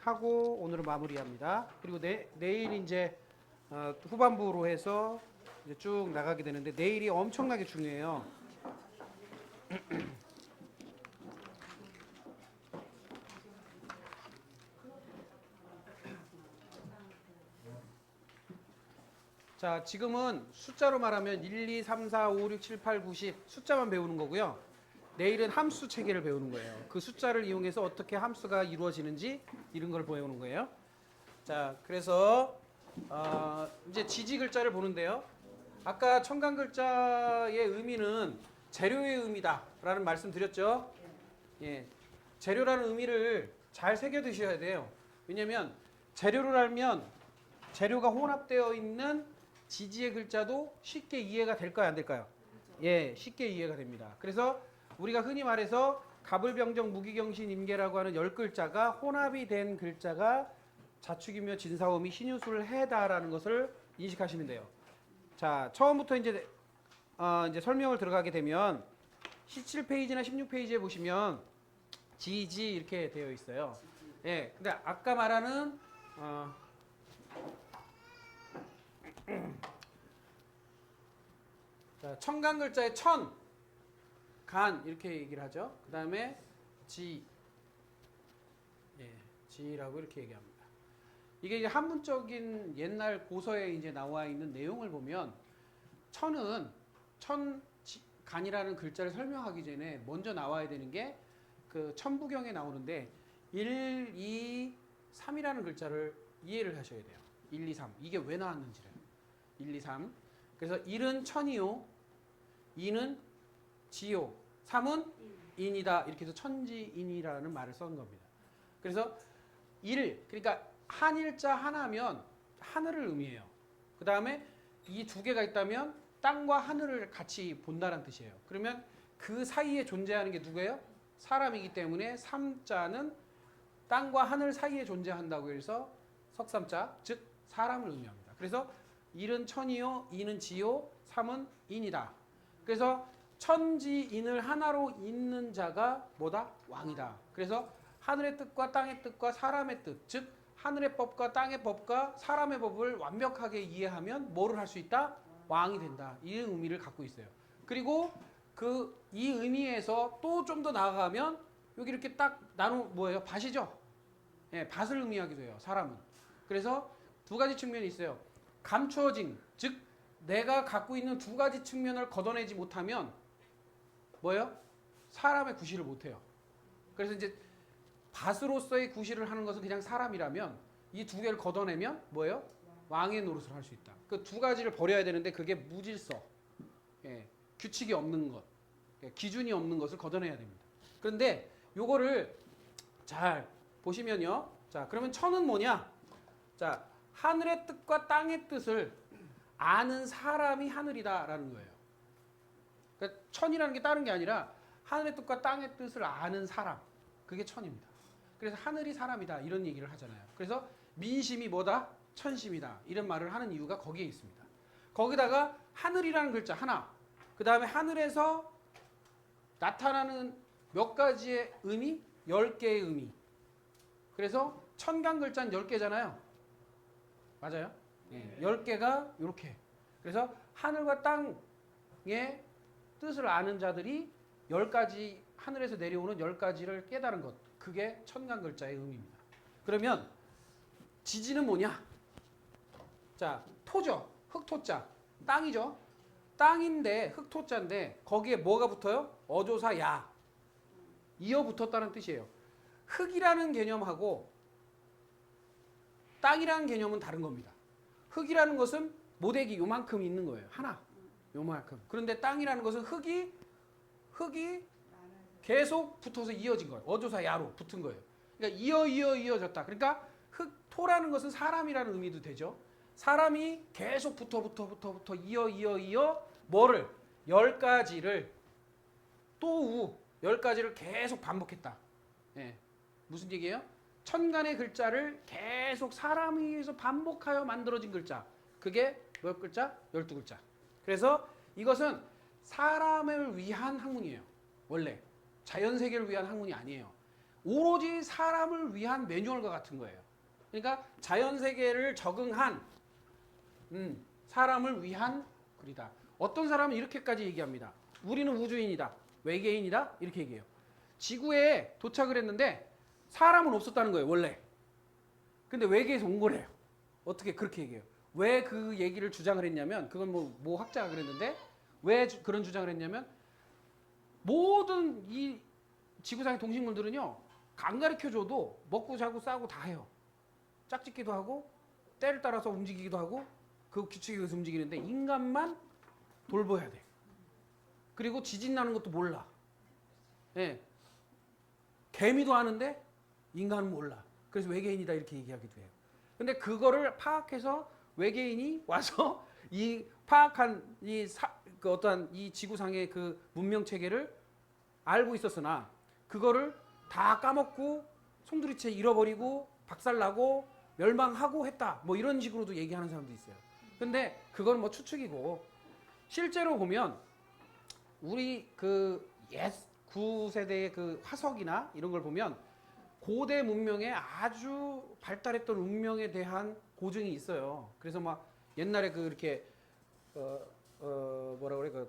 하고 오늘은 마무리합니다. 그리고 내일 이제 후반부로 해서 이제 쭉 나가게 되는데 내일이 엄청나게 중요해요. 자, 지금은 숫자로 말하면 1, 2, 3, 4, 5, 6, 7, 8, 9, 10 숫자만 배우는 거고요. 내일은 함수 체계를 배우는 거예요. 그 숫자를 이용해서 어떻게 함수가 이루어지는지 이런 걸 배우는 거예요. 자, 그래서 이제 지지 글자를 보는데요. 아까 청강 글자의 의미는 재료의 의미다라는 말씀 드렸죠. 예, 재료라는 의미를 잘 새겨 두셔야 돼요. 왜냐하면 재료를 알면 재료가 혼합되어 있는 지지의 글자도 쉽게 이해가 될까요, 안 될까요? 예, 쉽게 이해가 됩니다. 그래서 우리가 흔히 말해서 갑을병정 무기경신 임계라고 하는 10글자가 혼합이 된 글자가 자축이며 진사오미 신유술 해다라는 것을 인식하시면 돼요. 자, 처음부터 이제 설명을 들어가게 되면 17페이지나 16페이지에 보시면 지지 이렇게 되어 있어요. 예, 근데 아까 말하는 자, 청강 글자의 천, 간 이렇게 얘기를 하죠. 그 다음에 지, 예, 지라고 이렇게 얘기합니다. 이게 이제 한문적인 옛날 고서에 이제 나와 있는 내용을 보면 천은 간이라는 글자를 설명하기 전에 먼저 나와야 되는 게 그 천부경에 나오는데 1, 2, 3이라는 글자를 이해를 하셔야 돼요. 1, 2, 3 이게 왜 나왔는지를 1, 2, 3 그래서 1은 천이요, 2는 지요, 3은 인이다 이렇게 해서 천지인이라는 말을 쓴 겁니다. 그래서 1 그러니까 한일자 하나면 하늘을 의미해요. 그 다음에 이 두 개가 있다면 땅과 하늘을 같이 본다는 뜻이에요. 그러면 그 사이에 존재하는 게 누구예요? 사람이기 때문에 삼자는 땅과 하늘 사이에 존재한다고 해서 석삼자, 즉 사람을 의미합니다. 그래서 1은 천이요, 2는 지요, 3은 인이다. 그래서 천지인을 하나로 잇는 자가 뭐다? 왕이다. 그래서 하늘의 뜻과 땅의 뜻과 사람의 뜻, 즉 하늘의 법과 땅의 법과 사람의 법을 완벽하게 이해하면 뭐를 할 수 있다? 왕이 된다. 이 의미를 갖고 있어요. 그리고 이 의미에서 또 좀 더 나아가면 여기 이렇게 딱 뭐예요? 밭이죠? 예, 밭을 의미하기도 해요. 사람은. 그래서 두 가지 측면이 있어요. 감추어진, 즉 내가 갖고 있는 두 가지 측면을 걷어내지 못하면 뭐예요? 사람의 구실을 못해요. 그래서 이제 밭으로서의 구실을 하는 것은 그냥 사람이라면 이 두 개를 걷어내면 뭐예요? 왕의 노릇을 할 수 있다. 그 두 가지를 버려야 되는데 그게 무질서, 예, 규칙이 없는 것, 예, 기준이 없는 것을 걷어내야 됩니다. 그런데 요거를 잘 보시면요. 자, 그러면 천은 뭐냐? 자, 하늘의 뜻과 땅의 뜻을 아는 사람이 하늘이다라는 거예요. 그러니까 천이라는 게 다른 게 아니라 하늘의 뜻과 땅의 뜻을 아는 사람, 그게 천입니다. 그래서 하늘이 사람이다 이런 얘기를 하잖아요. 그래서 민심이 뭐다? 천심이다 이런 말을 하는 이유가 거기에 있습니다. 거기다가 하늘이라는 글자 하나, 그 다음에 하늘에서 나타나는 몇 가지의 의미? 10개의 의미. 그래서 천강 글자는 10개잖아요. 맞아요? 네. 10개가 이렇게. 그래서 하늘과 땅의 뜻을 아는 자들이 10가지, 하늘에서 내려오는 10가지를 깨달은 것. 그게 천강 글자의 의미입니다. 그러면 지지는 뭐냐? 자, 토죠. 흑토자. 땅이죠. 땅인데 흑토자인데 거기에 뭐가 붙어요? 어조사 야. 이어 붙었다는 뜻이에요. 흑이라는 개념하고 땅이라는 개념은 다른 겁니다. 흑이라는 것은 모대기 요만큼 있는 거예요. 하나. 요만큼. 그런데 땅이라는 것은 흑이 계속 붙어서 이어진 거예요. 어조사 야로 붙은 거예요. 그러니까 이어졌다. 그러니까 토라는 것은 사람이라는 의미도 되죠. 사람이 계속 붙어 이어 뭐를 10가지를 또 10가지를 계속 반복했다. 예. 무슨 얘기예요? 천간의 글자를 계속 사람에 의해서 반복하여 만들어진 글자. 그게 몇 글자? 12글자. 그래서 이것은 사람을 위한 학문이에요. 원래 자연세계를 위한 학문이 아니에요. 오로지 사람을 위한 매뉴얼과 같은 거예요. 그러니까 자연 세계를 적응한 사람을 위한 글이다. 어떤 사람은 이렇게까지 얘기합니다. 우리는 우주인이다. 외계인이다. 이렇게 얘기해요. 지구에 도착을 했는데 사람은 없었다는 거예요. 원래. 근데 외계에서 온 거래요. 어떻게 그렇게 얘기해요. 왜 그 얘기를 주장을 했냐면 그건 뭐 학자가 그랬는데 왜 그런 주장을 했냐면 모든 이 지구상의 동식물들은요. 안 가르쳐줘도 먹고 자고 싸고 다 해요. 짝짓기도 하고 때를 따라서 움직이기도 하고 그 규칙에 의해서 움직이는데 인간만 돌봐야 돼. 그리고 지진 나는 것도 몰라. 예. 개미도 아는데 인간은 몰라. 그래서 외계인이다 이렇게 얘기하기도 해요. 근데 그거를 파악해서 외계인이 와서 이 파악한 그 어떠한 이 지구상의 그 문명 체계를 알고 있었으나 그거를 다 까먹고 송두리째 잃어버리고 박살나고 멸망하고 했다. 뭐 이런 식으로도 얘기하는 사람도 있어요. 근데 그건 뭐 추측이고 실제로 보면 우리 그 옛 9세대의 그 화석이나 이런 걸 보면 고대 문명에 아주 발달했던 문명에 대한 고증이 있어요. 그래서 막 옛날에 그 이렇게 뭐라 그래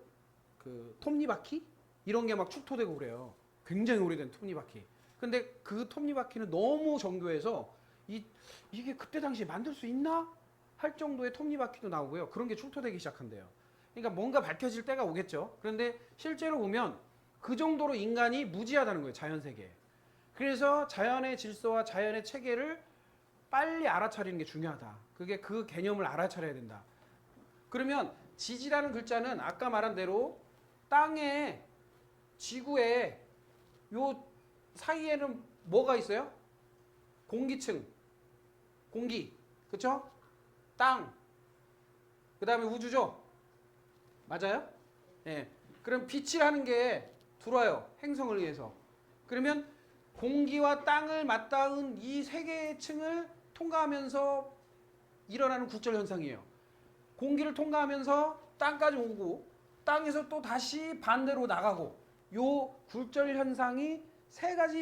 그 톱니바퀴 이런 게 막 출토되고 그래요. 굉장히 오래된 톱니바퀴. 근데 그 톱니바퀴는 너무 정교해서 이게 그때 당시에 만들 수 있나 할 정도의 톱니바퀴도 나오고요. 그런 게 출토되기 시작한대요. 그러니까 뭔가 밝혀질 때가 오겠죠. 그런데 실제로 보면 그 정도로 인간이 무지하다는 거예요. 자연 세계에. 그래서 자연의 질서와 자연의 체계를 빨리 알아차리는 게 중요하다. 그게 그 개념을 알아차려야 된다. 그러면 지지라는 글자는 아까 말한 대로 땅에 지구에 요 사이에는 뭐가 있어요? 공기층, 공기, 그쵸? 땅, 그 다음에 우주죠? 맞아요? 예. 그럼 빛이라는 게 들어와요. 행성을 위해서. 그러면 공기와 땅을 맞닿은 이 세 개의 층을 통과하면서 일어나는 굴절 현상이에요. 공기를 통과하면서 땅까지 오고 땅에서 또 다시 반대로 나가고 요 굴절 현상이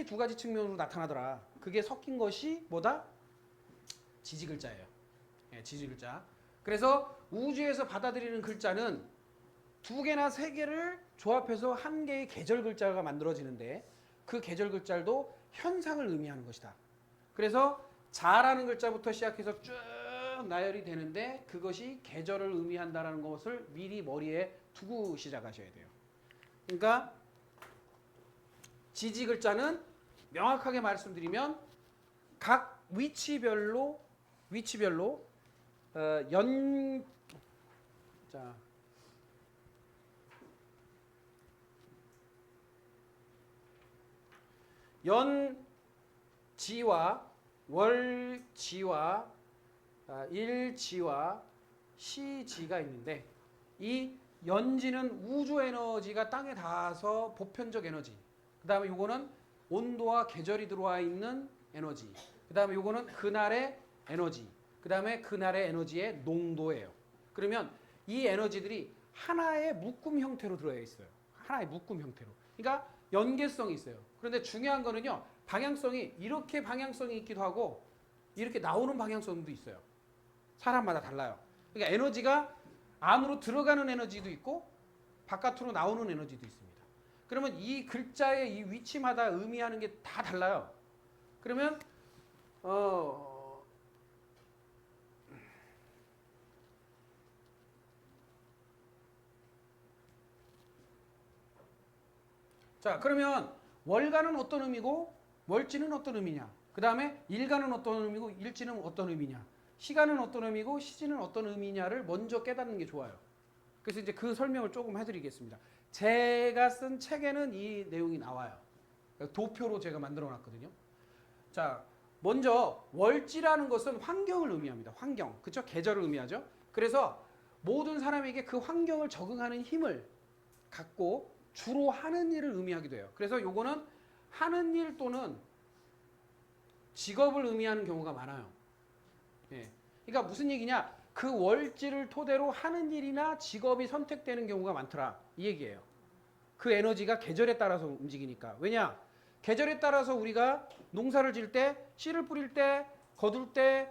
두 가지 측면으로 나타나더라. 그게 섞인 것이 뭐다? 지지글자예요. 예, 지지글자. 그래서 우주에서 받아들이는 글자는 두 개나 세 개를 조합해서 한 개의 계절 글자가 만들어지는데 그 계절 글자도 현상을 의미하는 것이다. 그래서 자라는 글자부터 시작해서 쭉 나열이 되는데 그것이 계절을 의미한다는 것을 미리 머리에 두고 시작하셔야 돼요. 그러니까 지지 글자는 명확하게 말씀드리면 각 위치별로 연지와 월지와 일지와 시지가 있는데 이 연지는 우주 에너지가 땅에 닿아서 보편적 에너지. 그 다음에 요거는 온도와 계절이 들어와 있는 에너지. 그 다음에 요거는 그날의 에너지. 그 다음에 그날의 에너지의 농도예요. 그러면 이 에너지들이 하나의 묶음 형태로 들어야 있어요. 하나의 묶음 형태로. 그러니까 연계성이 있어요. 그런데 중요한 거는요. 방향성이 이렇게 방향성이 있기도 하고 이렇게 나오는 방향성도 있어요. 사람마다 달라요. 그러니까 에너지가 안으로 들어가는 에너지도 있고 바깥으로 나오는 에너지도 있습니다. 그러면 이 글자의 이 위치마다 의미하는 게 다 달라요. 그러면 자, 그러면 월간은 어떤 의미고 월지는 어떤 의미냐? 그 다음에 일간은 어떤 의미고 일지는 어떤 의미냐? 시간은 어떤 의미고 시지는 어떤 의미냐를 먼저 깨닫는 게 좋아요. 그래서 이제 그 설명을 조금 해드리겠습니다. 제가 쓴 책에는 이 내용이 나와요. 도표로 제가 만들어 놨거든요. 자, 먼저 월지라는 것은 환경을 의미합니다. 환경. 그쵸? 계절을 의미하죠. 그래서 모든 사람에게 그 환경을 적응하는 힘을 갖고 주로 하는 일을 의미하기도 해요. 그래서 요거는 하는 일 또는 직업을 의미하는 경우가 많아요. 예. 그러니까 무슨 얘기냐? 그 월지를 토대로 하는 일이나 직업이 선택되는 경우가 많더라. 이 얘기예요. 그 에너지가 계절에 따라서 움직이니까. 왜냐? 계절에 따라서 우리가 농사를 지을 때, 씨를 뿌릴 때, 거둘 때,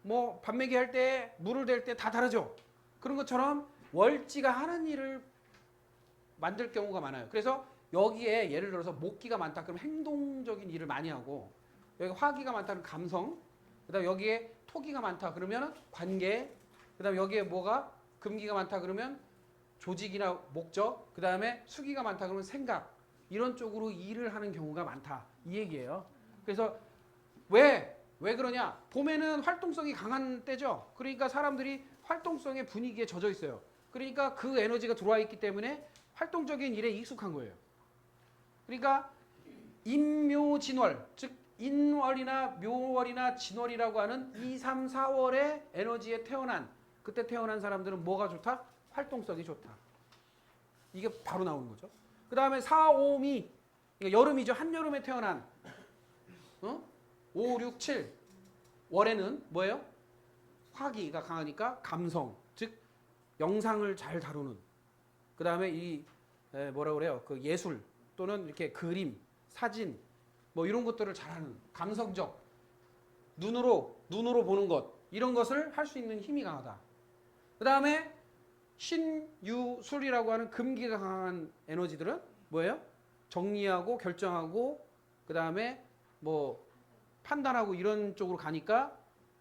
뭐 반매기 할 때, 물을 댈 때 다 다르죠. 그런 것처럼 월지가 하는 일을 만들 경우가 많아요. 그래서 여기에 예를 들어서 목기가 많다 그러면 행동적인 일을 많이 하고, 여기 화기가 많다 그러면 감성, 그다음 여기에 토기가 많다 그러면 관계, 그다음 여기에 뭐가 금기가 많다 그러면 조직이나 목적, 그다음에 수기가 많다 그러면 생각, 이런 쪽으로 일을 하는 경우가 많다 이 얘기예요. 그래서 왜 그러냐? 봄에는 활동성이 강한 때죠. 그러니까 사람들이 활동성의 분위기에 젖어 있어요. 그러니까 그 에너지가 들어와 있기 때문에 활동적인 일에 익숙한 거예요. 그러니까 인묘진월, 즉 인월이나 묘월이나 진월이라고 하는 2, 3, 4월의 에너지에 태어난, 그때 태어난 사람들은 뭐가 좋다? 활동성이 좋다. 이게 바로 나오는 거죠. 그 다음에 4, 5, 미, 그러니까 여름이죠. 한여름에 태어난 5, 6, 7 월에는 뭐예요? 화기가 강하니까 감성, 즉 영상을 잘 다루는, 그 다음에 이 뭐라 그래요? 그 예술 또는 이렇게 그림, 사진 뭐 이런 것들을 잘하는, 감성적, 눈으로 보는 것, 이런 것을 할 수 있는 힘이 강하다. 그 다음에 신유술이라고 하는 금기가 강한 에너지들은 뭐예요? 정리하고 결정하고 그 다음에 뭐 판단하고 이런 쪽으로 가니까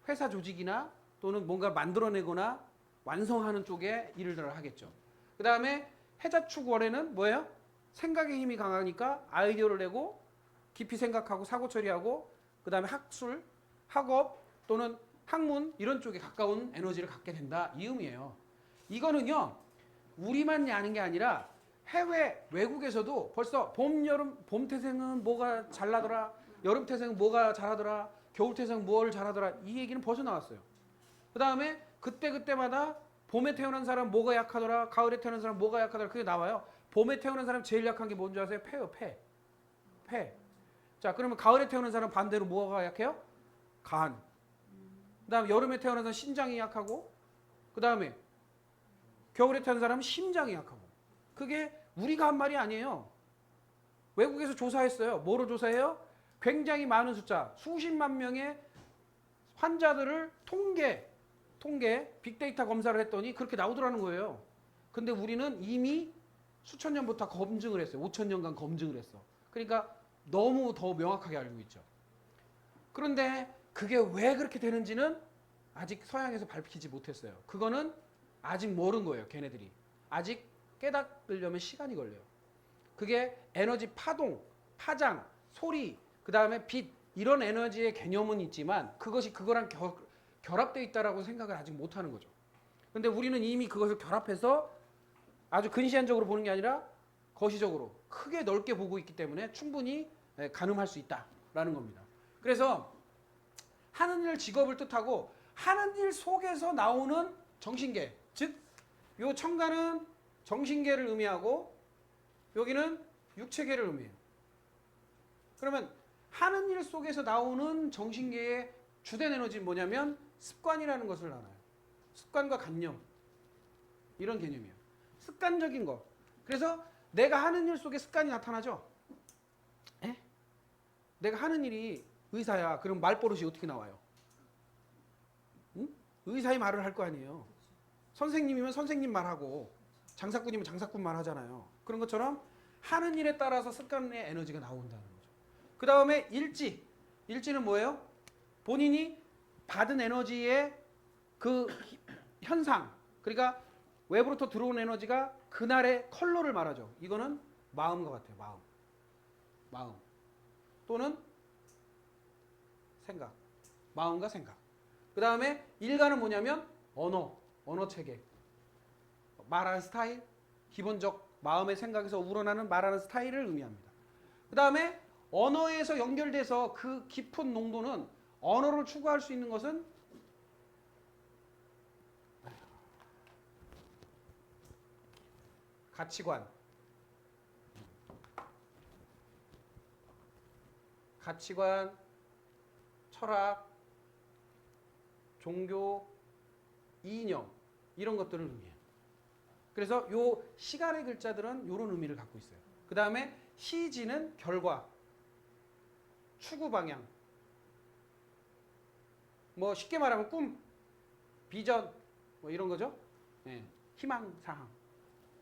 회사 조직이나 또는 뭔가 만들어내거나 완성하는 쪽에 일을 하겠죠. 그 다음에 해자축월에는 뭐예요? 생각의 힘이 강하니까 아이디어를 내고 깊이 생각하고 사고 처리하고 그 다음에 학술, 학업 또는 학문 이런 쪽에 가까운 에너지를 갖게 된다 이 의미예요. 이거는요 우리만 아는 게 아니라 해외 외국에서도 벌써 봄, 여름, 봄 태생은 뭐가 잘나더라, 여름 태생은 뭐가 잘하더라, 겨울 태생은 뭘 잘하더라, 이 얘기는 벌써 나왔어요. 그 다음에 그때마다 봄에 태어난 사람 뭐가 약하더라, 가을에 태어난 사람 뭐가 약하더라, 그게 나와요. 봄에 태어난 사람 제일 약한 게 뭔지 아세요? 폐요, 폐. 자, 그러면 가을에 태어난 사람 반대로 뭐가 약해요? 간. 그 다음에 여름에 태어난 사람 신장이 약하고, 그 다음에 겨울에 태어난 사람은 심장이 약하고. 그게 우리가 한 말이 아니에요. 외국에서 조사했어요. 뭐로 조사해요? 굉장히 많은 숫자, 수십만 명의 환자들을 통계, 빅데이터 검사를 했더니 그렇게 나오더라는 거예요. 근데 우리는 이미 수천 년부터 검증을 했어요. 5천 년간 검증을 했어. 그러니까 너무 더 명확하게 알고 있죠. 그런데 그게 왜 그렇게 되는지는 아직 서양에서 밝히지 못했어요. 그거는 아직 모르는 거예요. 걔네들이. 아직 깨닫으려면 시간이 걸려요. 그게 에너지 파동, 파장, 소리, 그 다음에 빛 이런 에너지의 개념은 있지만 그것이 그거랑 결합되어 있다라고 생각을 아직 못하는 거죠. 근데 우리는 이미 그것을 결합해서 아주 근시안적으로 보는 게 아니라 거시적으로 크게 넓게 보고 있기 때문에 충분히 가늠할 수 있다라는 겁니다. 그래서 하는 일 직업을 뜻하고 하는 일 속에서 나오는 정신계, 즉 요 청가는 정신계를 의미하고 여기는 육체계를 의미해요. 그러면 하는 일 속에서 나오는 정신계의 주된 에너지는 뭐냐면 습관이라는 것을 알아요. 습관과 관념 이런 개념이에요. 습관적인 거. 그래서 내가 하는 일 속에 습관이 나타나죠. 에? 내가 하는 일이 의사야. 그럼 말버릇이 어떻게 나와요? 응? 의사의 말을 할 거 아니에요. 선생님이면 선생님 말하고 장사꾼이면 장사꾼 말하잖아요. 그런 것처럼 하는 일에 따라서 습관의 에너지가 나온다는 거죠. 그 다음에 일지는 뭐예요? 본인이 받은 에너지의 그 현상, 그러니까 외부로부터 들어온 에너지가 그날의 컬러를 말하죠. 이거는 마음과 같아요. 마음 또는 생각, 마음과 생각. 그 다음에 일가는 뭐냐면 언어 체계, 말하는 스타일, 기본적 마음의 생각에서 우러나는 말하는 스타일을 의미합니다. 그 다음에 언어에서 연결돼서 그 깊은 농도는 언어를 추구할 수 있는 것은 가치관, 철학, 종교, 이념 이런 것들을 의미해요. 그래서 요 시간의 글자들은 이런 의미를 갖고 있어요. 그 다음에 시지는 결과, 추구 방향. 뭐 쉽게 말하면 꿈, 비전 뭐 이런 거죠. 예, 희망 사항.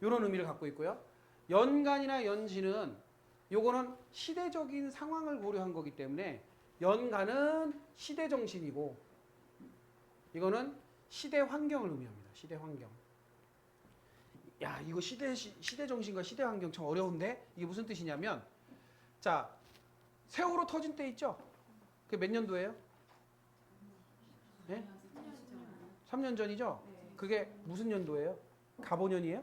이런 의미를 갖고 있고요. 연간이나 연지는 요거는 시대적인 상황을 고려한 거기 때문에 연간은 시대 정신이고 이거는 시대 환경을 의미합니다. 시대 환경. 야, 이거 시대 정신과 시대 환경 참 어려운데 이게 무슨 뜻이냐면 자, 세월호 터진 때 있죠? 그게 몇 년도예요? 네? 3년 전이죠? 그게 무슨 연도예요? 갑오년이에요?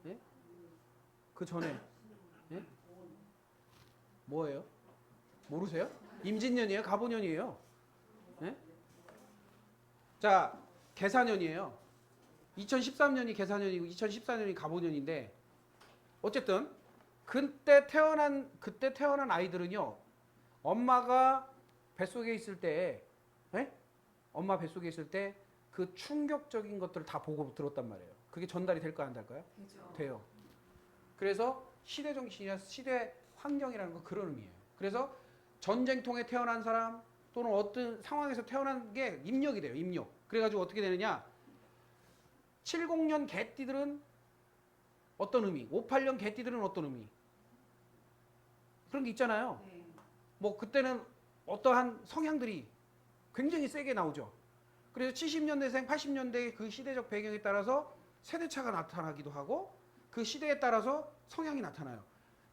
네? 그 전에 네? 뭐예요? 모르세요? 임진년이에요? 갑오년이에요? 네? 자, 계사년이에요. 2013년이 계사년이고 2014년이 갑오년인데 어쨌든 그때 태어난 아이들은요. 엄마가 뱃속에 있을 때 엄마 뱃속에 있을 때 그 충격적인 것들을 다 보고 들었단 말이에요. 그게 전달이 될까요? 안 될까요? 되죠. 돼요. 그래서 시대 정신이나 시대 환경이라는 건 그런 의미예요. 그래서 전쟁통에 태어난 사람 또는 어떤 상황에서 태어난 게 입력이 돼요. 입력. 그래가지고 어떻게 되느냐. 70년 개띠들은 어떤 의미, 58년 개띠들은 어떤 의미. 그런 게 있잖아요. 네. 뭐 그때는 어떠한 성향들이 굉장히 세게 나오죠. 그래서 70년대생, 80년대의 그 시대적 배경에 따라서 세대차가 나타나기도 하고 그 시대에 따라서 성향이 나타나요.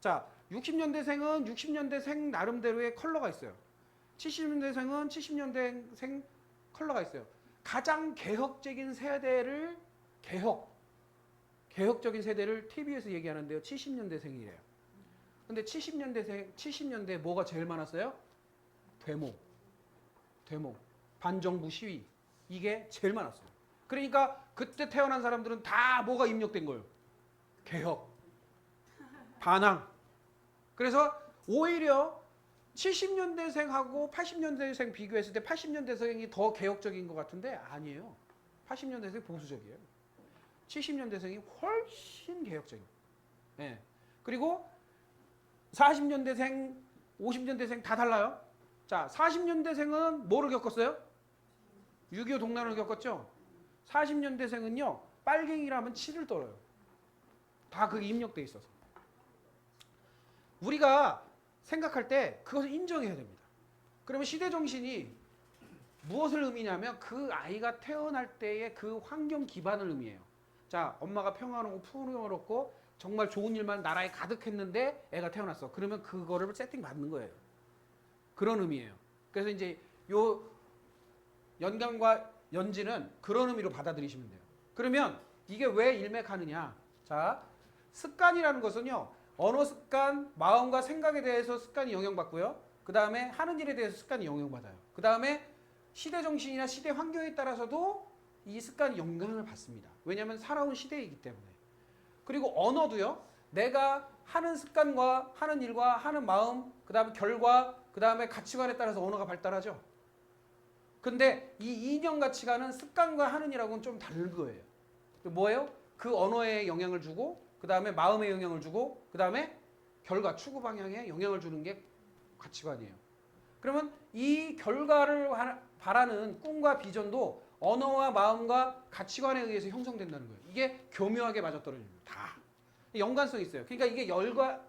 자, 60년대생은 60년대생 나름대로의 컬러가 있어요. 70년대생은 70년대생 컬러가 있어요. 가장 개혁적인 세대를 개혁적인 세대를 TV에서 얘기하는데요. 70년대생이래요. 근데 70년대 뭐가 제일 많았어요? 데모, 반정부 시위. 이게 제일 많았어요. 그러니까 그때 태어난 사람들은 다 뭐가 입력된 거예요? 개혁, 반항. 그래서 오히려 70년대생하고 80년대생 비교했을 때 80년대생이 더 개혁적인 것 같은데 아니에요. 80년대생 보수적이에요. 70년대생이 훨씬 개혁적이에요. 네. 그리고 40년대생, 50년대생 다 달라요. 자, 40년대생은 뭐를 겪었어요? 6.25 동란을 겪었죠. 40년대생은요. 빨갱이라면 치를 떨어요. 다 그게 입력돼 있어서. 우리가 생각할 때 그것을 인정해야 됩니다. 그러면 시대정신이 무엇을 의미냐면 그 아이가 태어날 때의 그 환경 기반을 의미해요. 자, 엄마가 평화롭고 풍요롭고 정말 좋은 일만 나라에 가득했는데 애가 태어났어. 그러면 그거를 세팅 받는 거예요. 그런 의미예요. 그래서 이제 요 연간과 연지는 그런 의미로 받아들이시면 돼요. 그러면 이게 왜 일맥하느냐? 자, 습관이라는 것은요. 언어 습관, 마음과 생각에 대해서 습관이 영향받고요. 그 다음에 하는 일에 대해서 습관이 영향받아요. 그 다음에 시대 정신이나 시대 환경에 따라서도 이 습관이 영향을 받습니다. 왜냐하면 살아온 시대이기 때문에. 그리고 언어도요. 내가 하는 습관과 하는 일과 하는 마음, 그 다음에 결과, 그 다음에 가치관에 따라서 언어가 발달하죠. 근데 이 이념 가치관은 습관과 하는 일하고는 좀 다른 거예요. 뭐예요? 그 언어에 영향을 주고 그 다음에 마음에 영향을 주고 그 다음에 결과, 추구 방향에 영향을 주는 게 가치관이에요. 그러면 이 결과를 바라는 꿈과 비전도 언어와 마음과 가치관에 의해서 형성된다는 거예요. 이게 교묘하게 맞아떨어집니다. 다. 연관성이 있어요. 그러니까 이게 열과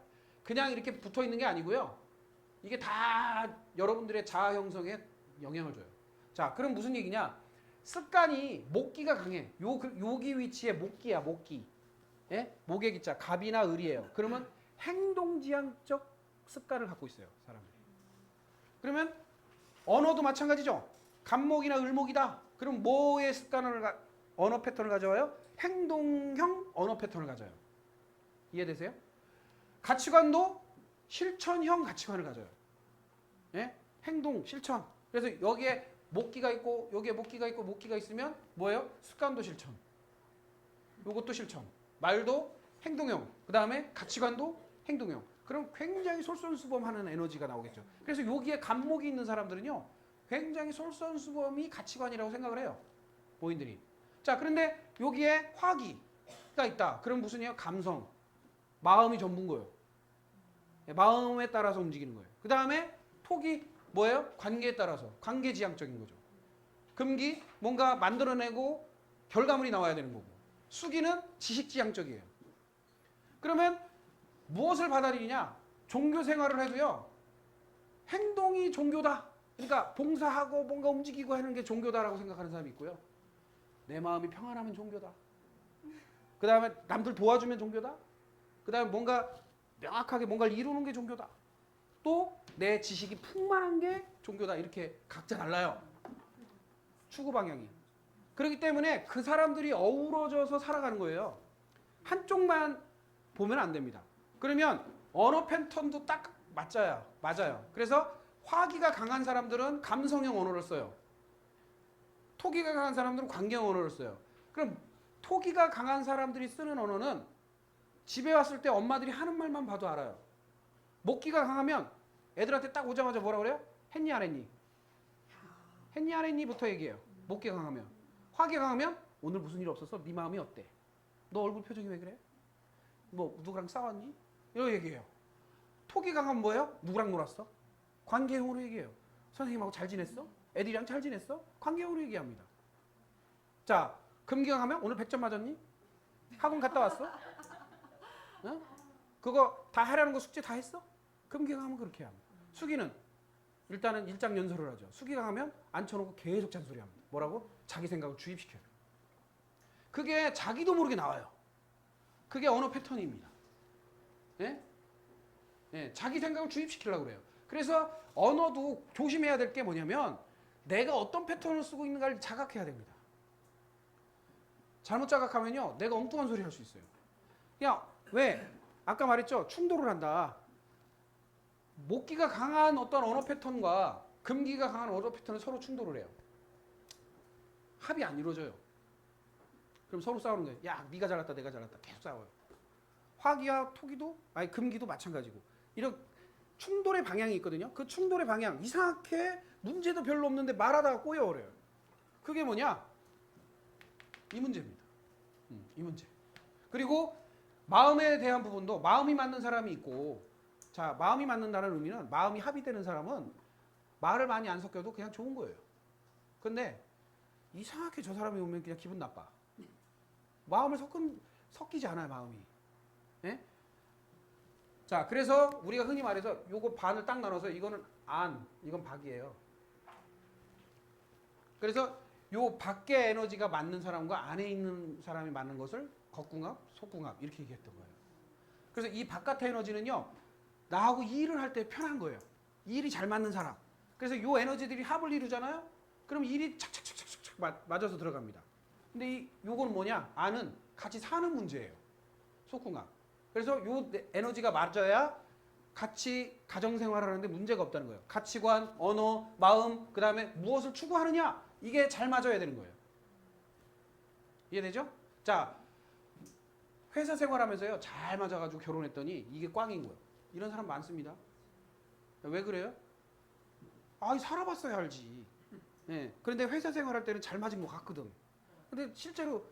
그냥 이렇게 붙어 있는 게 아니고요. 이게 다 여러분들의 자아 형성에 영향을 줘요. 자, 그럼 무슨 얘기냐? 습관이 목기가 강해. 여기 위치에 목기야, 목기. 예? 목의 기자, 갑이나 을이에요. 그러면 행동지향적 습관을 갖고 있어요, 사람들이. 그러면 언어도 마찬가지죠. 갑목이나 을목이다. 그럼 뭐의 습관을, 언어 패턴을 가져와요? 행동형 언어 패턴을 가져요. 이해되세요? 가치관도 실천형 가치관을 가져요. 예? 행동, 실천. 그래서 여기에 목기가 있고 여기에 목기가 있고 목기가 있으면 뭐예요? 습관도 실천. 요것도 실천. 말도 행동형. 그 다음에 가치관도 행동형. 그럼 굉장히 솔선수범하는 에너지가 나오겠죠. 그래서 여기에 갑목이 있는 사람들은요. 굉장히 솔선수범이 가치관이라고 생각을 해요. 모인들이. 자, 그런데 여기에 화기가 있다. 그럼 무슨 얘기예요? 감성. 마음이 전부인 거예요. 마음에 따라서 움직이는 거예요. 그 다음에 톡이 뭐예요? 관계에 따라서 관계지향적인 거죠. 금기 뭔가 만들어내고 결과물이 나와야 되는 거고, 수기는 지식지향적이에요. 그러면 무엇을 받아들이냐? 종교 생활을 해도요, 행동이 종교다. 그러니까 봉사하고 뭔가 움직이고 하는 게 종교다라고 생각하는 사람이 있고요. 내 마음이 평안하면 종교다. 그 다음에 남들 도와주면 종교다. 그 다음에 뭔가 명확하게 뭔가를 이루는 게 종교다. 또 내 지식이 풍만한 게 종교다. 이렇게 각자 달라요. 추구 방향이. 그렇기 때문에 그 사람들이 어우러져서 살아가는 거예요. 한쪽만 보면 안 됩니다. 그러면 언어 패턴도 딱 맞아요. 그래서 화기가 강한 사람들은 감성형 언어를 써요. 토기가 강한 사람들은 관계형 언어를 써요. 그럼 토기가 강한 사람들이 쓰는 언어는 집에 왔을 때 엄마들이 하는 말만 봐도 알아요. 목기가 강하면 애들한테 딱 오자마자 뭐라 그래요? 했니 안 했니? 했니 안 했니부터 얘기해요. 목기가 강하면. 화기가 강하면 오늘 무슨 일 없었어? 네 마음이 어때? 너 얼굴 표정이 왜 그래? 뭐 누구랑 싸웠니? 이런 얘기해요. 토기 강하면 뭐예요? 누구랑 놀았어? 관계형으로 얘기해요. 선생님하고 잘 지냈어? 애들이랑 잘 지냈어? 관계형으로 얘기합니다. 자, 금기가 강하면 오늘 100점 맞았니? 학원 갔다 왔어? 어? 그거 다 하라는 거 숙제 다 했어? 금기가 강하면 그렇게 합니다. 수기는 일단은 일장 연설을 하죠. 수기가 강하면 앉혀놓고 계속 잔소리합니다. 뭐라고? 자기 생각을 주입시켜요. 그게 자기도 모르게 나와요. 그게 언어 패턴입니다. 예? 예, 자기 생각을 주입시키려고 그래요. 그래서 언어도 조심해야 될 게 뭐냐면 내가 어떤 패턴을 쓰고 있는가를 자각해야 됩니다. 잘못 자각하면요, 내가 엉뚱한 소리 할 수 있어요. 그냥 왜? 아까 말했죠. 충돌을 한다. 목기가 강한 어떤 언어 패턴과 금기가 강한 언어 패턴은 서로 충돌을 해요. 합이 안 이루어져요. 그럼 서로 싸우는 거예요. 야, 네가 잘났다, 내가 잘났다. 계속 싸워요. 화기와 토기도, 아니 금기도 마찬가지고. 이런 충돌의 방향이 있거든요. 그 충돌의 방향, 이상하게 문제도 별로 없는데 말하다가 꼬여버려요. 그게 뭐냐? 이 문제입니다. 이 문제. 그리고 마음에 대한 부분도 마음이 맞는 사람이 있고, 자, 마음이 맞는다는 의미는 마음이 합의되는 사람은 말을 많이 안 섞여도 그냥 좋은 거예요. 근데 이상하게 저 사람이 오면 그냥 기분 나빠. 마음을 섞이지 않아요, 마음이. 예? 자, 그래서 우리가 흔히 말해서 요거 반을 딱 나눠서 이거는 안, 이건 박이에요. 그래서 요 밖에 에너지가 맞는 사람과 안에 있는 사람이 맞는 것을 겉궁합, 속궁합 이렇게 얘기했던 거예요. 그래서 이 바깥의 에너지는요, 나하고 일을 할 때 편한 거예요. 일이 잘 맞는 사람. 그래서 요 에너지들이 합을 이루잖아요. 그럼 일이 착착착착착 맞아서 들어갑니다. 근데 요거는 뭐냐? 안은 같이 사는 문제예요. 속궁합. 그래서 요 에너지가 맞아야 같이 가정생활을 하는데 문제가 없다는 거예요. 가치관, 언어, 마음, 그 다음에 무엇을 추구하느냐, 이게 잘 맞아야 되는 거예요. 이해되죠? 자, 회사 생활하면서요, 잘 맞아가지고 결혼했더니 이게 꽝인 거예요. 이런 사람 많습니다. 왜 그래요? 아, 살아봤어야 알지. 예. 그런데 회사 생활할 때는 잘 맞은 것 같거든. 근데 실제로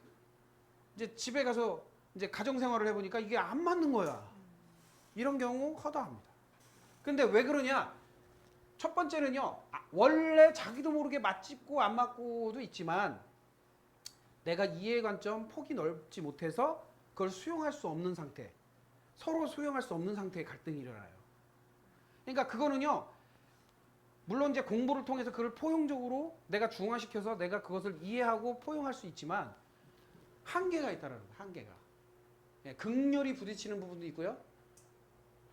이제 집에 가서 이제 가정생활을 해보니까 이게 안 맞는 거야. 이런 경우 허다합니다. 근데 왜 그러냐? 첫 번째는요, 원래 자기도 모르게 맞고 안 맞고도 있지만 내가 이해관점 폭이 넓지 못해서 그걸 수용할 수 없는 상태, 서로 수용할 수 없는 상태의 갈등이 일어나요. 그러니까 그거는요, 물론 이제 공부를 통해서 그걸 포용적으로 내가 중화시켜서 내가 그것을 이해하고 포용할 수 있지만 한계가 있다는 거예요. 한계가. 예, 극렬히 부딪히는 부분도 있고요.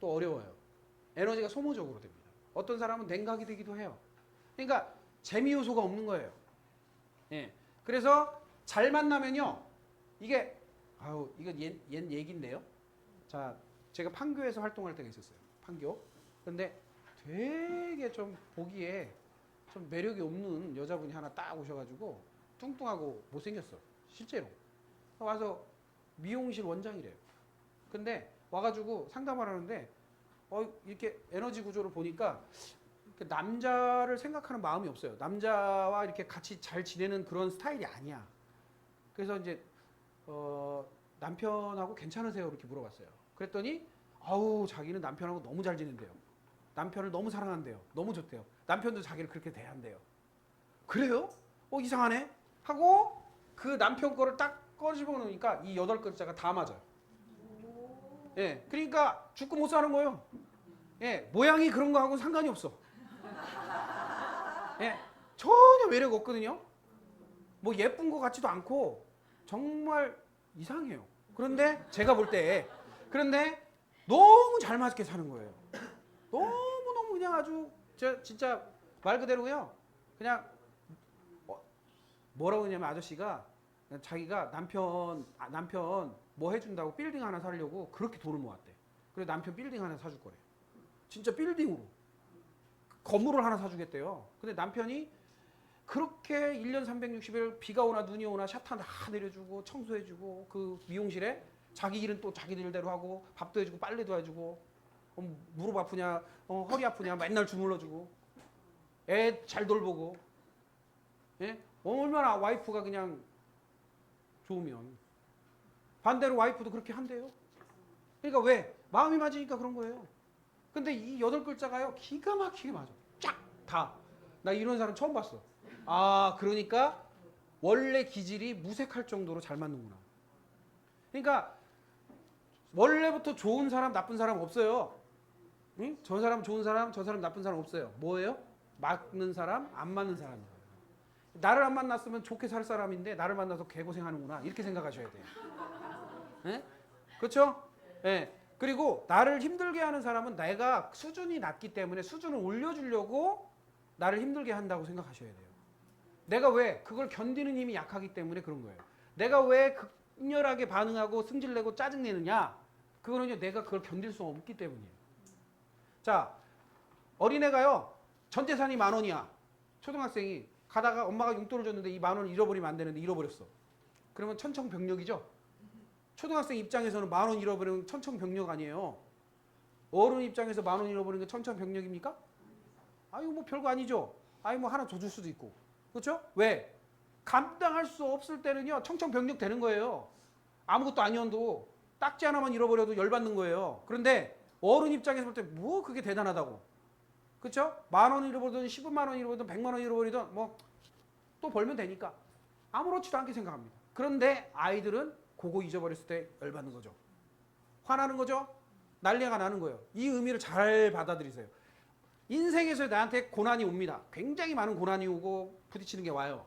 또 어려워요. 에너지가 소모적으로 됩니다. 어떤 사람은 냉각이 되기도 해요. 그러니까 재미 요소가 없는 거예요. 예. 그래서 잘 만나면요, 이게 이건 옛 얘기인데요. 자, 제가 판교에서 활동할 때가 있었어요. 판교. 근데 되게 좀 보기에 좀 매력이 없는 여자분이 하나 딱 오셔가지고 뚱뚱하고 못생겼어. 실제로. 와서 미용실 원장이래요. 근데 와가지고 상담을 하는데 이렇게 에너지 구조를 보니까 남자를 생각하는 마음이 없어요. 남자와 이렇게 같이 잘 지내는 그런 스타일이 아니야. 그래서 이제 남편하고 괜찮으세요? 이렇게 물어봤어요. 그랬더니 자기는 남편하고 너무 잘 지낸대요. 남편을 너무 사랑한대요. 너무 좋대요. 남편도 자기를 그렇게 대한대요. 그래요? 이상하네? 하고 그 남편 거를 딱 꺼집어 놓으니까 이 8글자가 다 맞아요. 예, 그러니까 죽고 못 사는 거예요. 예, 모양이 그런 거하고는 상관이 없어. 예, 전혀 매력 없거든요. 뭐 예쁜 거 같지도 않고 정말 이상해요. 그런데 제가 볼 때 그런데 너무 잘 맞게 사는 거예요. 너무너무 그냥 아주 진짜 말 그대로요. 그냥 뭐라고 하냐면 아저씨가 자기가 남편 뭐 해준다고 빌딩 하나 사려고 그렇게 돈을 모았대. 그래서 남편 빌딩 하나 사줄 거래. 진짜 빌딩으로 건물을 하나 사주겠대요. 근데 남편이 그렇게 1년 360일 비가 오나 눈이 오나 샤타 다 내려주고 청소해주고 그 미용실에 자기 일은 또 자기들대로 하고 밥도 해주고 빨래도 해주고 무릎 아프냐 허리 아프냐 맨날 주물러주고 애 잘 돌보고 예? 얼마나 와이프가 그냥 좋으면 반대로 와이프도 그렇게 한대요. 그러니까 왜? 마음이 맞으니까 그런 거예요. 근데 이 8글자가요 기가 막히게 맞아. 쫙 다. 나 이런 사람 처음 봤어. 아 그러니까 원래 기질이 무색할 정도로 잘 맞는구나. 그러니까 원래부터 좋은 사람 나쁜 사람 없어요. 응? 저 사람 좋은 사람 저 사람 나쁜 사람 없어요. 뭐예요? 맞는 사람 안 맞는 사람이에요. 나를 안 만났으면 좋게 살 사람인데 나를 만나서 개고생하는구나 이렇게 생각하셔야 돼요. 네? 그렇죠? 네. 그리고 나를 힘들게 하는 사람은 내가 수준이 낮기 때문에 수준을 올려주려고 나를 힘들게 한다고 생각하셔야 돼요. 내가 왜 그걸 견디는 힘이 약하기 때문에 그런 거예요. 내가 왜 극렬하게 반응하고 승질내고 짜증내느냐? 그거는요 내가 그걸 견딜 수 없기 때문이에요. 자, 어린애가요 전 재산이 10,000원이야. 초등학생이 가다가 엄마가 용돈을 줬는데 이 10,000원 잃어버리면 안 되는데 잃어버렸어. 그러면 천청병력이죠. 초등학생 입장에서는 10,000원 잃어버리면 천청병력 아니에요. 어른 입장에서 10,000원 잃어버리는 게 천청병력입니까? 아유 뭐 별거 아니죠. 아유 뭐 하나 더 줄 수도 있고. 그렇죠? 왜? 감당할 수 없을 때는요 청청병력 되는 거예요. 아무것도 아니어도 딱지 하나만 잃어버려도 열받는 거예요. 그런데 어른 입장에서 볼 때 뭐 그게 대단하다고. 그렇죠? 10,000원 잃어버리든 15만 원 잃어버리든 100만 원 잃어버리든 뭐 또 벌면 되니까 아무렇지도 않게 생각합니다. 그런데 아이들은 그거 잊어버렸을 때 열받는 거죠. 화나는 거죠. 난리가 나는 거예요. 이 의미를 잘 받아들이세요. 인생에서 나한테 고난이 옵니다. 굉장히 많은 고난이 오고 부딪히는 게 와요.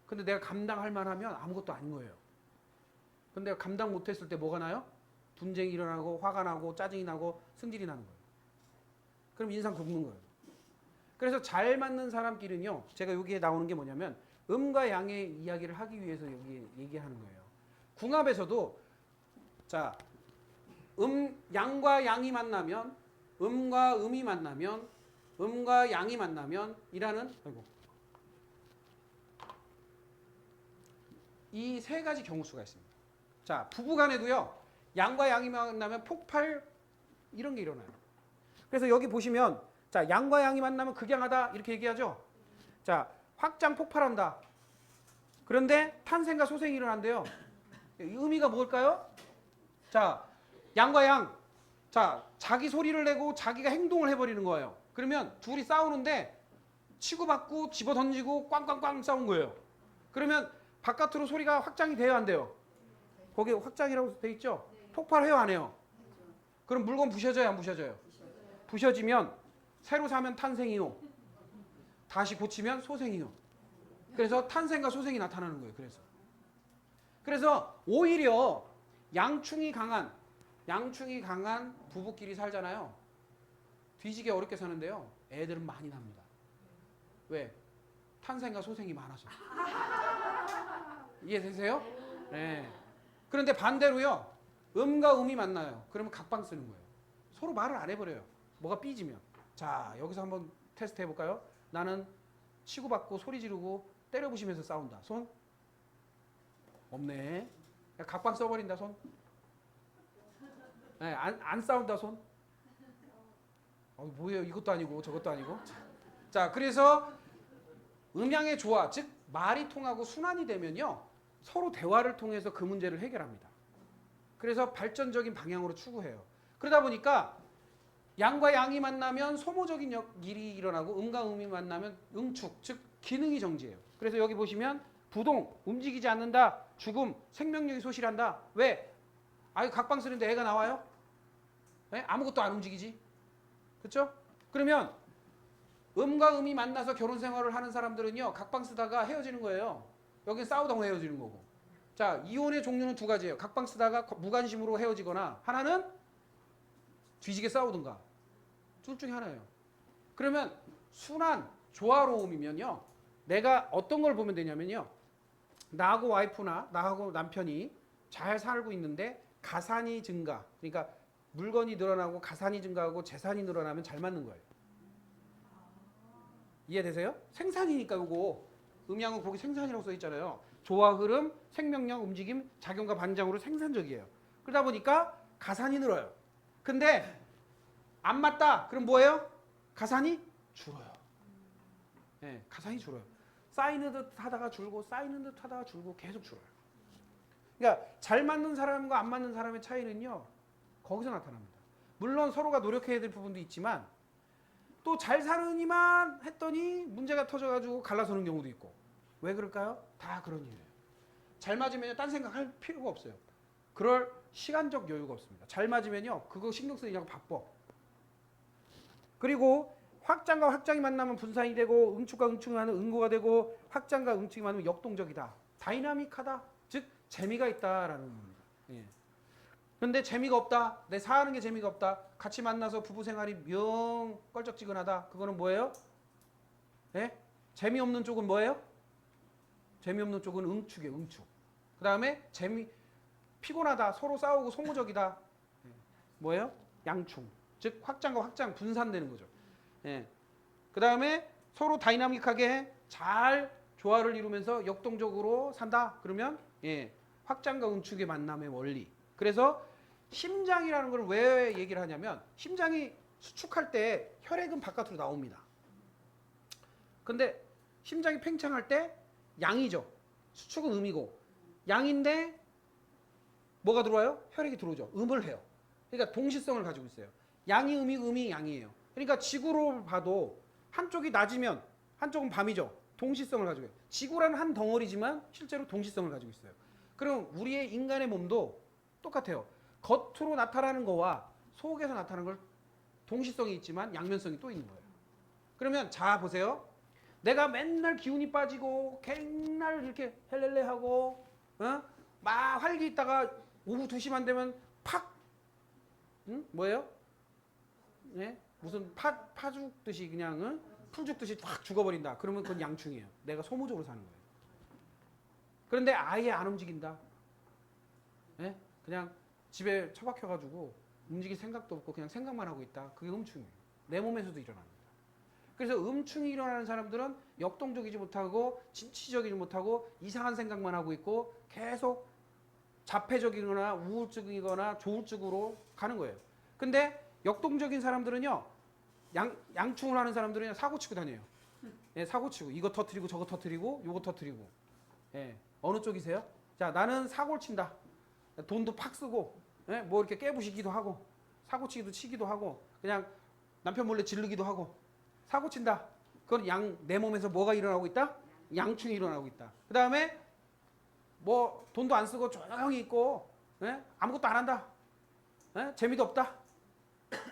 근데 내가 감당할 만하면 아무것도 아닌 거예요. 근데 내가 감당 못했을 때 뭐가 나요? 분쟁이 일어나고 화가 나고 짜증이 나고 승질이 나는 거예요. 그럼 인상 굽는 거예요. 그래서 잘 맞는 사람끼리는요. 제가 여기에 나오는 게 뭐냐면 음과 양의 이야기를 하기 위해서 여기 얘기하는 거예요. 궁합에서도 자 양과 양이 만나면 음과 음이 만나면 음과 양이 만나면 이라는 이 세 가지 경우수가 있습니다. 자 부부간에도요. 양과 양이 만나면 폭발 이런 게 일어나요. 그래서 여기 보시면 자 양과 양이 만나면 극양하다 이렇게 얘기하죠. 자 확장 폭발한다. 그런데 탄생과 소생이 일어난대요. 의미가 뭘까요? 자 양과 양 자 자기 소리를 내고 자기가 행동을 해버리는 거예요. 그러면 둘이 싸우는데 치고받고 집어던지고 꽝꽝꽝 싸운 거예요. 그러면 바깥으로 소리가 확장이 돼요 안 돼요? 거기에 확장이라고 돼 있죠? 폭발해요 안 해요? 그럼 물건 부셔져요 안 부셔져요? 부셔지면 새로 사면 탄생이요. 다시 고치면 소생이요. 그래서 탄생과 소생이 나타나는 거예요. 그래서 오히려 양충이 강한 부부끼리 살잖아요. 뒤지게 어렵게 사는데요. 애들은 많이 납니다. 왜? 탄생과 소생이 많아서. 이해되세요? 네. 그런데 반대로요. 음과 음이 만나요. 그러면 각방 쓰는 거예요. 서로 말을 안 해버려요. 뭐가 삐지면. 자 여기서 한번 테스트 해볼까요? 나는 치고받고 소리 지르고 때려부시면서 싸운다. 손? 없네. 각방 써버린다. 손? 네, 안 싸운다. 손? 뭐예요? 이것도 아니고 저것도 아니고. 자 그래서 음양의 조화, 즉 말이 통하고 순환이 되면요. 서로 대화를 통해서 그 문제를 해결합니다. 그래서 발전적인 방향으로 추구해요. 그러다 보니까 양과 양이 만나면 소모적인 일이 일어나고 음과 음이 만나면 응축, 즉 기능이 정지해요. 그래서 여기 보시면 부동, 움직이지 않는다, 죽음, 생명력이 소실한다. 왜? 아유 각방 쓰는데 애가 나와요? 네? 아무것도 안 움직이지. 그렇죠? 그러면 음과 음이 만나서 결혼 생활을 하는 사람들은요 각방 쓰다가 헤어지는 거예요. 여긴 싸우다가 헤어지는 거고. 자, 이혼의 종류는 두 가지예요. 각방 쓰다가 무관심으로 헤어지거나 하나는 뒤지게 싸우든가. 둘 중에 하나예요. 그러면 순한 조화로움이면요. 내가 어떤 걸 보면 되냐면요. 나하고 와이프나 나하고 남편이 잘 살고 있는데 가산이 증가. 그러니까 물건이 늘어나고 가산이 증가하고 재산이 늘어나면 잘 맞는 거예요. 이해되세요? 생산이니까 요거. 음양은 거기 생산이라고 써 있잖아요. 조화, 흐름, 생명력, 움직임, 작용과 반작용으로 생산적이에요. 그러다 보니까 가산이 늘어요. 근데 안 맞다. 그럼 뭐예요? 가산이 줄어요. 네, 가산이 줄어요. 쌓이는 듯 하다가 줄고 쌓이는 듯 하다가 줄고 계속 줄어요. 그러니까 잘 맞는 사람과 안 맞는 사람의 차이는요. 거기서 나타납니다. 물론 서로가 노력해야 될 부분도 있지만 또 잘 사느니만 했더니 문제가 터져가지고 갈라서는 경우도 있고. 왜 그럴까요? 다 그런 이유예요. 잘 맞으면 딴 생각할 필요가 없어요. 그럴 시간적 여유가 없습니다. 잘 맞으면요. 그거 신경 쓰이냐고 바빠. 그리고 확장과 확장이 만나면 분산이 되고 응축과 응축이 만나면 응고가 되고 확장과 응축이 만나면 역동적이다. 다이나믹하다. 즉 재미가 있다라는 겁니다. 예. 그런데 재미가 없다. 내 사는 게 재미가 없다. 같이 만나서 부부 생활이 영 껄쩍지근하다. 그거는 뭐예요? 예? 재미없는 쪽은 뭐예요? 재미없는 쪽은 응축이에요. 응축. 그 다음에 피곤하다. 서로 싸우고 소모적이다. 예. 뭐예요? 양충. 즉 확장과 확장 분산되는 거죠. 예. 그 다음에 서로 다이나믹하게 잘 조화를 이루면서 역동적으로 산다. 그러면 예. 확장과 응축의 만남의 원리. 그래서 심장이라는 걸 왜 얘기를 하냐면 심장이 수축할 때 혈액은 바깥으로 나옵니다. 근데 심장이 팽창할 때 양이죠. 수축은 음이고 양인데 뭐가 들어와요? 혈액이 들어오죠. 음을 해요. 그러니까 동시성을 가지고 있어요. 양이 음이고 음이 양이에요. 그러니까 지구로 봐도 한쪽이 낮이면 한쪽은 밤이죠. 동시성을 가지고 있어요. 지구라는 한 덩어리지만 실제로 동시성을 가지고 있어요. 그럼 우리의 인간의 몸도 똑같아요. 겉으로 나타나는 거와 속에서 나타나는 걸 동시성이 있지만 양면성이 또 있는 거예요. 그러면 자 보세요. 내가 맨날 기운이 빠지고 맨날 이렇게 헬렐레 하고 막 활기 있다가 오후 2시만 되면 팍 뭐예요? 네? 무슨 파 죽듯이 그냥 풀 죽듯이 확 죽어버린다. 그러면 그건 양충이에요. 내가 소모적으로 사는 거예요. 그런데 아예 안 움직인다. 네? 그냥 집에 처박혀가지고 움직일 생각도 없고 그냥 생각만 하고 있다. 그게 음충이에요. 내 몸에서도 일어납니다. 그래서 음충이 일어나는 사람들은 역동적이지 못하고 진취적이지 못하고 이상한 생각만 하고 있고 계속 자폐적이거나 우울증이거나 조울증으로 가는 거예요. 근데 역동적인 사람들은요. 양충을 하는 사람들은 사고 치고 다녀요. 예, 사고 치고 이거 터트리고 저거 터트리고 요거 터트리고. 예, 어느 쪽이세요? 자, 나는 사고를 친다. 돈도 팍 쓰고 예, 뭐 이렇게 깨부시기도 하고 사고 치기도 하고 그냥 남편 몰래 지르기도 하고 사고 친다. 그건 내 몸에서 뭐가 일어나고 있다? 양충이 일어나고 있다. 그 다음에 뭐 돈도 안 쓰고 조용히 있고 예? 아무것도 안 한다. 예? 재미도 없다.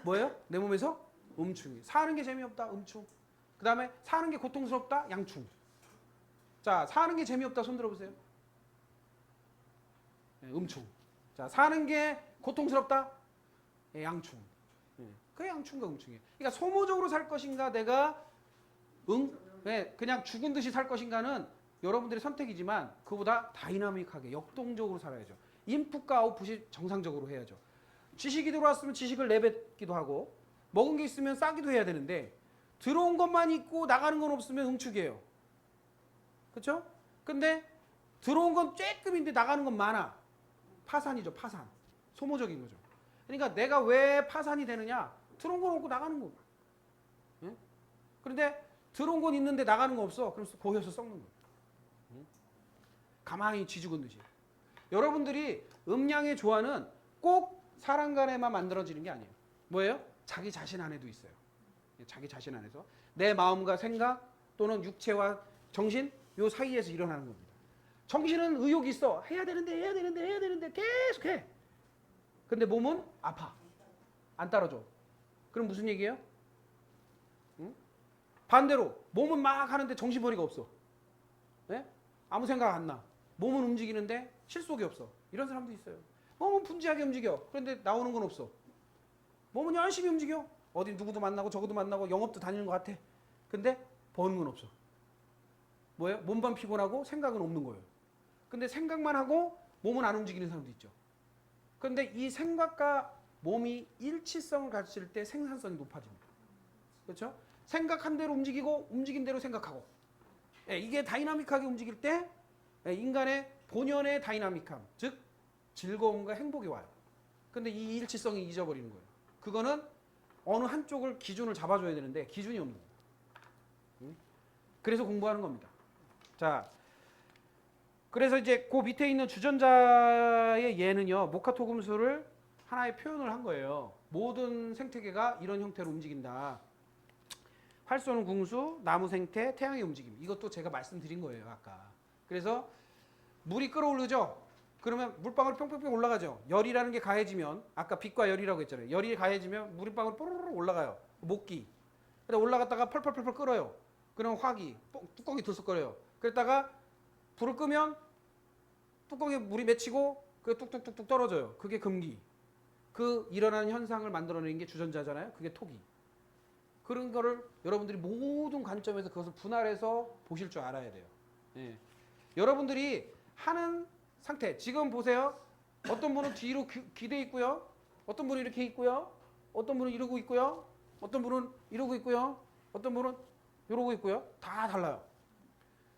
뭐예요? 내 몸에서 음충이. 사는 게 재미없다. 음충. 그 다음에 사는 게 고통스럽다. 양충. 자, 사는 게 재미없다. 손 들어보세요. 예, 음충. 자, 사는 게 고통스럽다. 예, 양충. 예, 그게 양충과 음충이에요. 그러니까 소모적으로 살 것인가 내가 그냥 죽은 듯이 살 것인가는 여러분들의 선택이지만 그보다 다이나믹하게 역동적으로 살아야죠. 인풋과 아웃풋이 정상적으로 해야죠. 지식이 들어왔으면 지식을 내뱉기도 하고 먹은 게 있으면 싸기도 해야 되는데 들어온 것만 있고 나가는 건 없으면 응축이에요. 그렇죠? 근데 들어온 건 쬐끔인데 나가는 건 많아. 파산이죠. 파산. 소모적인 거죠. 그러니까 내가 왜 파산이 되느냐? 들어온 건 없고 나가는 거. 예? 그런데 들어온 건 있는데 나가는 거 없어. 그래서 고여서 썩는 거예요. 가만히 쥐죽은 듯이. 여러분들이 음양의 조화는 꼭 사람 간에만 만들어지는 게 아니에요. 뭐예요? 자기 자신 안에도 있어요. 자기 자신 안에서 내 마음과 생각 또는 육체와 정신 요 사이에서 일어나는 겁니다. 정신은 의욕이 있어. 해야 되는데 계속 해. 근데 몸은 아파. 안 따라줘. 그럼 무슨 얘기예요? 응? 반대로 몸은 막 하는데 정신머리가 없어. 네? 아무 생각 안 나. 몸은 움직이는데 실속이 없어. 이런 사람도 있어요. 몸은 분주하게 움직여. 그런데 나오는 건 없어. 몸은 열심히 움직여. 어디 누구도 만나고 저거도 만나고 영업도 다니는 것 같아. 근데 버는 건 없어. 뭐예요? 몸만 피곤하고 생각은 없는 거예요. 근데 생각만 하고 몸은 안 움직이는 사람도 있죠. 그런데 이 생각과 몸이 일치성을 갖출 때 생산성이 높아집니다. 그렇죠? 생각한 대로 움직이고 움직인 대로 생각하고. 이게 다이나믹하게 움직일 때 인간의 본연의 다이나믹함, 즉 즐거움과 행복이 와요. 근데 이 일치성이 잊어버리는 거예요. 그거는 어느 한쪽을 기준을 잡아줘야 되는데 기준이 없는 거예요. 그래서 공부하는 겁니다. 자, 그래서 이제 그 밑에 있는 주전자의 예는요, 모카토금수를 하나의 표현을 한 거예요. 모든 생태계가 이런 형태로 움직인다. 활 쏘는 궁수, 나무 생태, 태양의 움직임. 이것도 제가 말씀드린 거예요, 아까. 그래서 물이 끓어오르죠? 그러면 물방울이 뿅뿅뿅 올라가죠. 열이라는 게 가해지면, 아까 빛과 열이라고 했잖아요. 열이 가해지면 물방울이 뽀로로 올라가요. 목기. 근데 올라갔다가 펄펄펄펄 끓어요. 그럼 화기, 뚜껑이 들썩거려요. 그랬다가 불을 끄면 뚜껑에 물이 맺히고 그게 뚝뚝뚝뚝 떨어져요. 그게 금기. 그 일어나는 현상을 만들어내는 게 주전자잖아요. 그게 토기. 그런 거를 여러분들이 모든 관점에서 그것을 분할해서 보실 줄 알아야 돼요. 예. 여러분들이 하는 상태, 지금 보세요. 어떤 분은 뒤로 기대 있고요. 어떤 분은 이렇게 있고요. 어떤 분은 이러고 있고요. 어떤 분은 이러고 있고요. 어떤 분은 이러고 있고요. 다 달라요.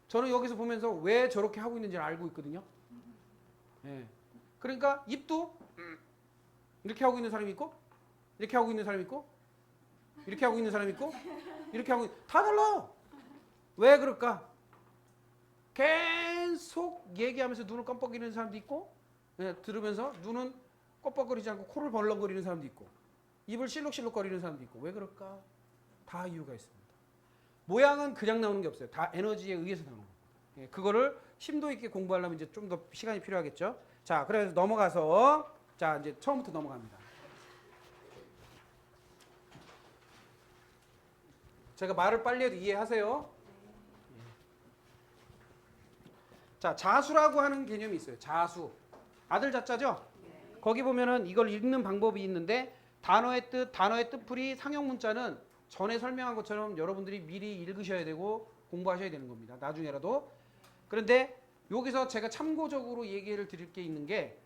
저는 여기서 보면서 왜 저렇게 하고 있는지 알고 있거든요. 예. 그러니까 입도 이렇게 하고 있는 사람이 있고, 이렇게 하고 있는 사람이 있고, 이렇게 하고 있는 사람이 있고, 이렇게 하고 다 달라. 왜 그럴까? 계속 얘기하면서 눈을 껌뻑이는 사람도 있고, 들으면서 눈은 껌뻑거리지 않고 코를 벌렁거리는 사람도 있고, 입을 실룩실룩거리는 사람도 있고. 왜 그럴까? 다 이유가 있습니다. 모양은 그냥 나오는 게 없어요. 다 에너지에 의해서 나오는 거예요. 그거를 심도 있게 공부하려면 이제 좀 더 시간이 필요하겠죠. 자, 그래서 넘어가서 자, 이제 처음부터 넘어갑니다. 제가 말을 빨리 해도 이해하세요? 자, 자수라고 하는 개념이 있어요. 자수. 아들 자자죠? 거기 보면은 이걸 읽는 방법이 있는데 단어의 뜻풀이 상형 문자는 전에 설명한 것처럼 여러분들이 미리 읽으셔야 되고 공부하셔야 되는 겁니다. 나중에라도. 그런데 여기서 제가 참고적으로 얘기를 드릴 게 있는 게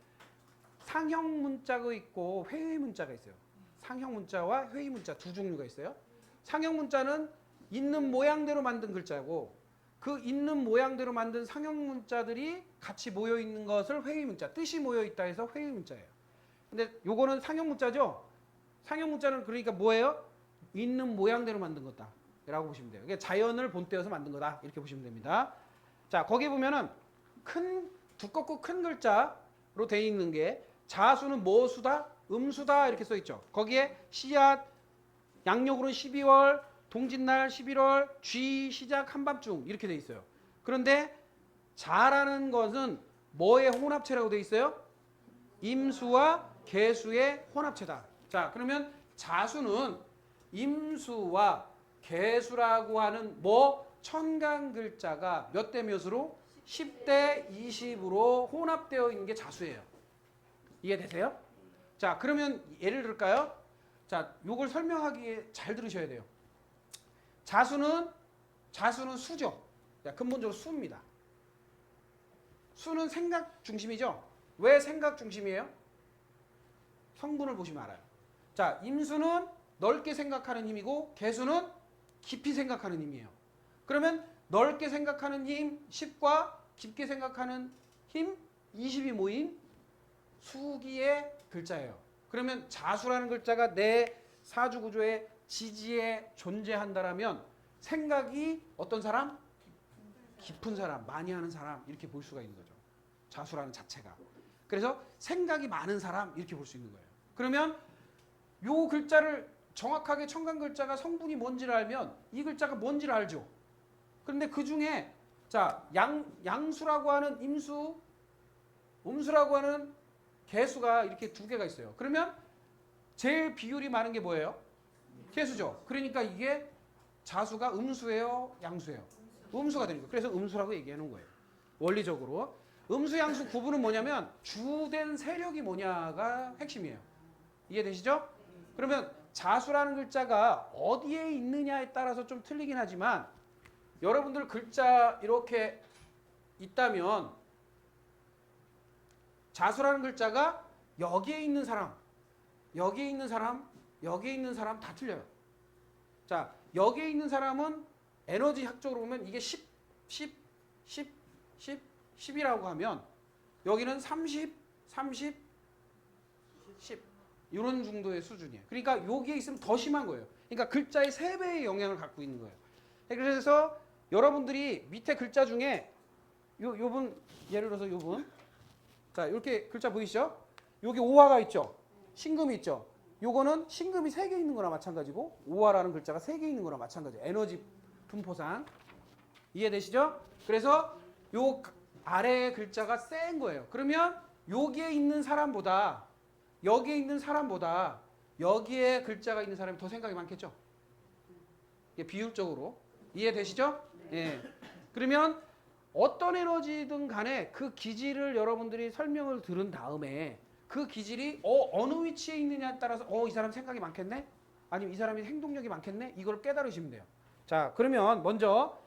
상형 문자가 있고 회의 문자가 있어요. 상형 문자와 회의 문자 두 종류가 있어요. 상형 문자는 있는 모양대로 만든 글자고 그 있는 모양대로 만든 상형 문자들이 같이 모여 있는 것을 회의 문자, 뜻이 모여 있다 해서 회의 문자예요. 근데 요거는 상형 문자죠. 상형 문자는 그러니까 뭐예요? 있는 모양대로 만든 거다 라고 보시면 돼요. 이게 자연을 본때여서 만든 거다 이렇게 보시면 됩니다. 자, 거기 보면은 두껍고 큰 글자로 되어 있는 게 자수는 뭐수다? 음수다 이렇게 써 있죠. 거기에 씨앗, 양력으로는 12월, 동짓날 11월, 쥐, 시작, 한밤중 이렇게 돼 있어요. 그런데 자라는 것은 뭐의 혼합체라고 돼 있어요? 임수와 개수의 혼합체다. 자, 그러면 자수는 임수와 개수라고 하는 천간 글자가 몇 대 몇으로? 10대 20으로 혼합되어 있는 게 자수예요. 이해되세요? 자, 그러면 예를 들까요? 자, 요걸 설명하기에 잘 들으셔야 돼요. 자수는 수죠. 근본적으로 수입니다. 수는 생각 중심이죠. 왜 생각 중심이에요? 성분을 보시면 알아요. 자, 임수는 넓게 생각하는 힘이고 개수는 깊이 생각하는 힘이에요. 그러면 넓게 생각하는 힘 10과 깊게 생각하는 힘 20이 모인 수기의 글자예요. 그러면 자수라는 글자가 내 사주 구조의 지지에 존재한다라면 생각이 어떤 사람? 깊은 사람, 많이 하는 사람 이렇게 볼 수가 있는 거죠. 자수라는 자체가. 그래서 생각이 많은 사람 이렇게 볼 수 있는 거예요. 그러면 요 글자를 정확하게 청간 글자가 성분이 뭔지를 알면 이 글자가 뭔지를 알죠. 그런데 그 중에 자, 양수라고 하는 임수, 음수라고 하는 개수가 이렇게 두 개가 있어요. 그러면 제일 비율이 많은 게 뭐예요? 개수죠. 그러니까 이게 자수가 음수예요, 양수예요? 음수가 되는 거예요. 그래서 음수라고 얘기하는 거예요. 원리적으로. 음수, 양수 구분은 뭐냐면 주된 세력이 뭐냐가 핵심이에요. 이해되시죠? 그러면 자수라는 글자가 어디에 있느냐에 따라서 좀 틀리긴 하지만 여러분들 글자 이렇게 있다면 자수라는 글자가 여기에 있는 사람, 여기에 있는 사람, 여기에 있는 사람 다 틀려요. 자, 여기에 있는 사람은 에너지 학적으로 보면 이게 10, 10, 10, 10, 10이라고 하면 여기는 30, 30, 10 이런 정도의 수준이에요. 그러니까 여기에 있으면 더 심한 거예요. 그러니까 글자의 3배의 영향을 갖고 있는 거예요. 그래서 여러분들이 밑에 글자 중에 요분 예를 들어서 요분 자 이렇게 글자 보이시죠? 여기 오화가 있죠? 신금이 있죠? 요거는 신금이 3개 있는 거나 마찬가지고 오화라는 글자가 3개 있는 거나 마찬가지예요. 에너지 분포상 이해되시죠? 그래서 요 아래의 글자가 센 거예요. 그러면 여기에 있는 사람보다 여기에 있는 사람보다 여기에 글자가 있는 사람이 더 생각이 많겠죠? 이게 비율적으로 이해되시죠? 예. 그러면 어떤 에너지든 간에 그 기질을 여러분들이 설명을 들은 다음에 그 기질이 어느 위치에 있느냐에 따라서 이 사람 생각이 많겠네? 아니면 이 사람이 행동력이 많겠네? 이걸 깨달으시면 돼요. 자, 그러면 먼저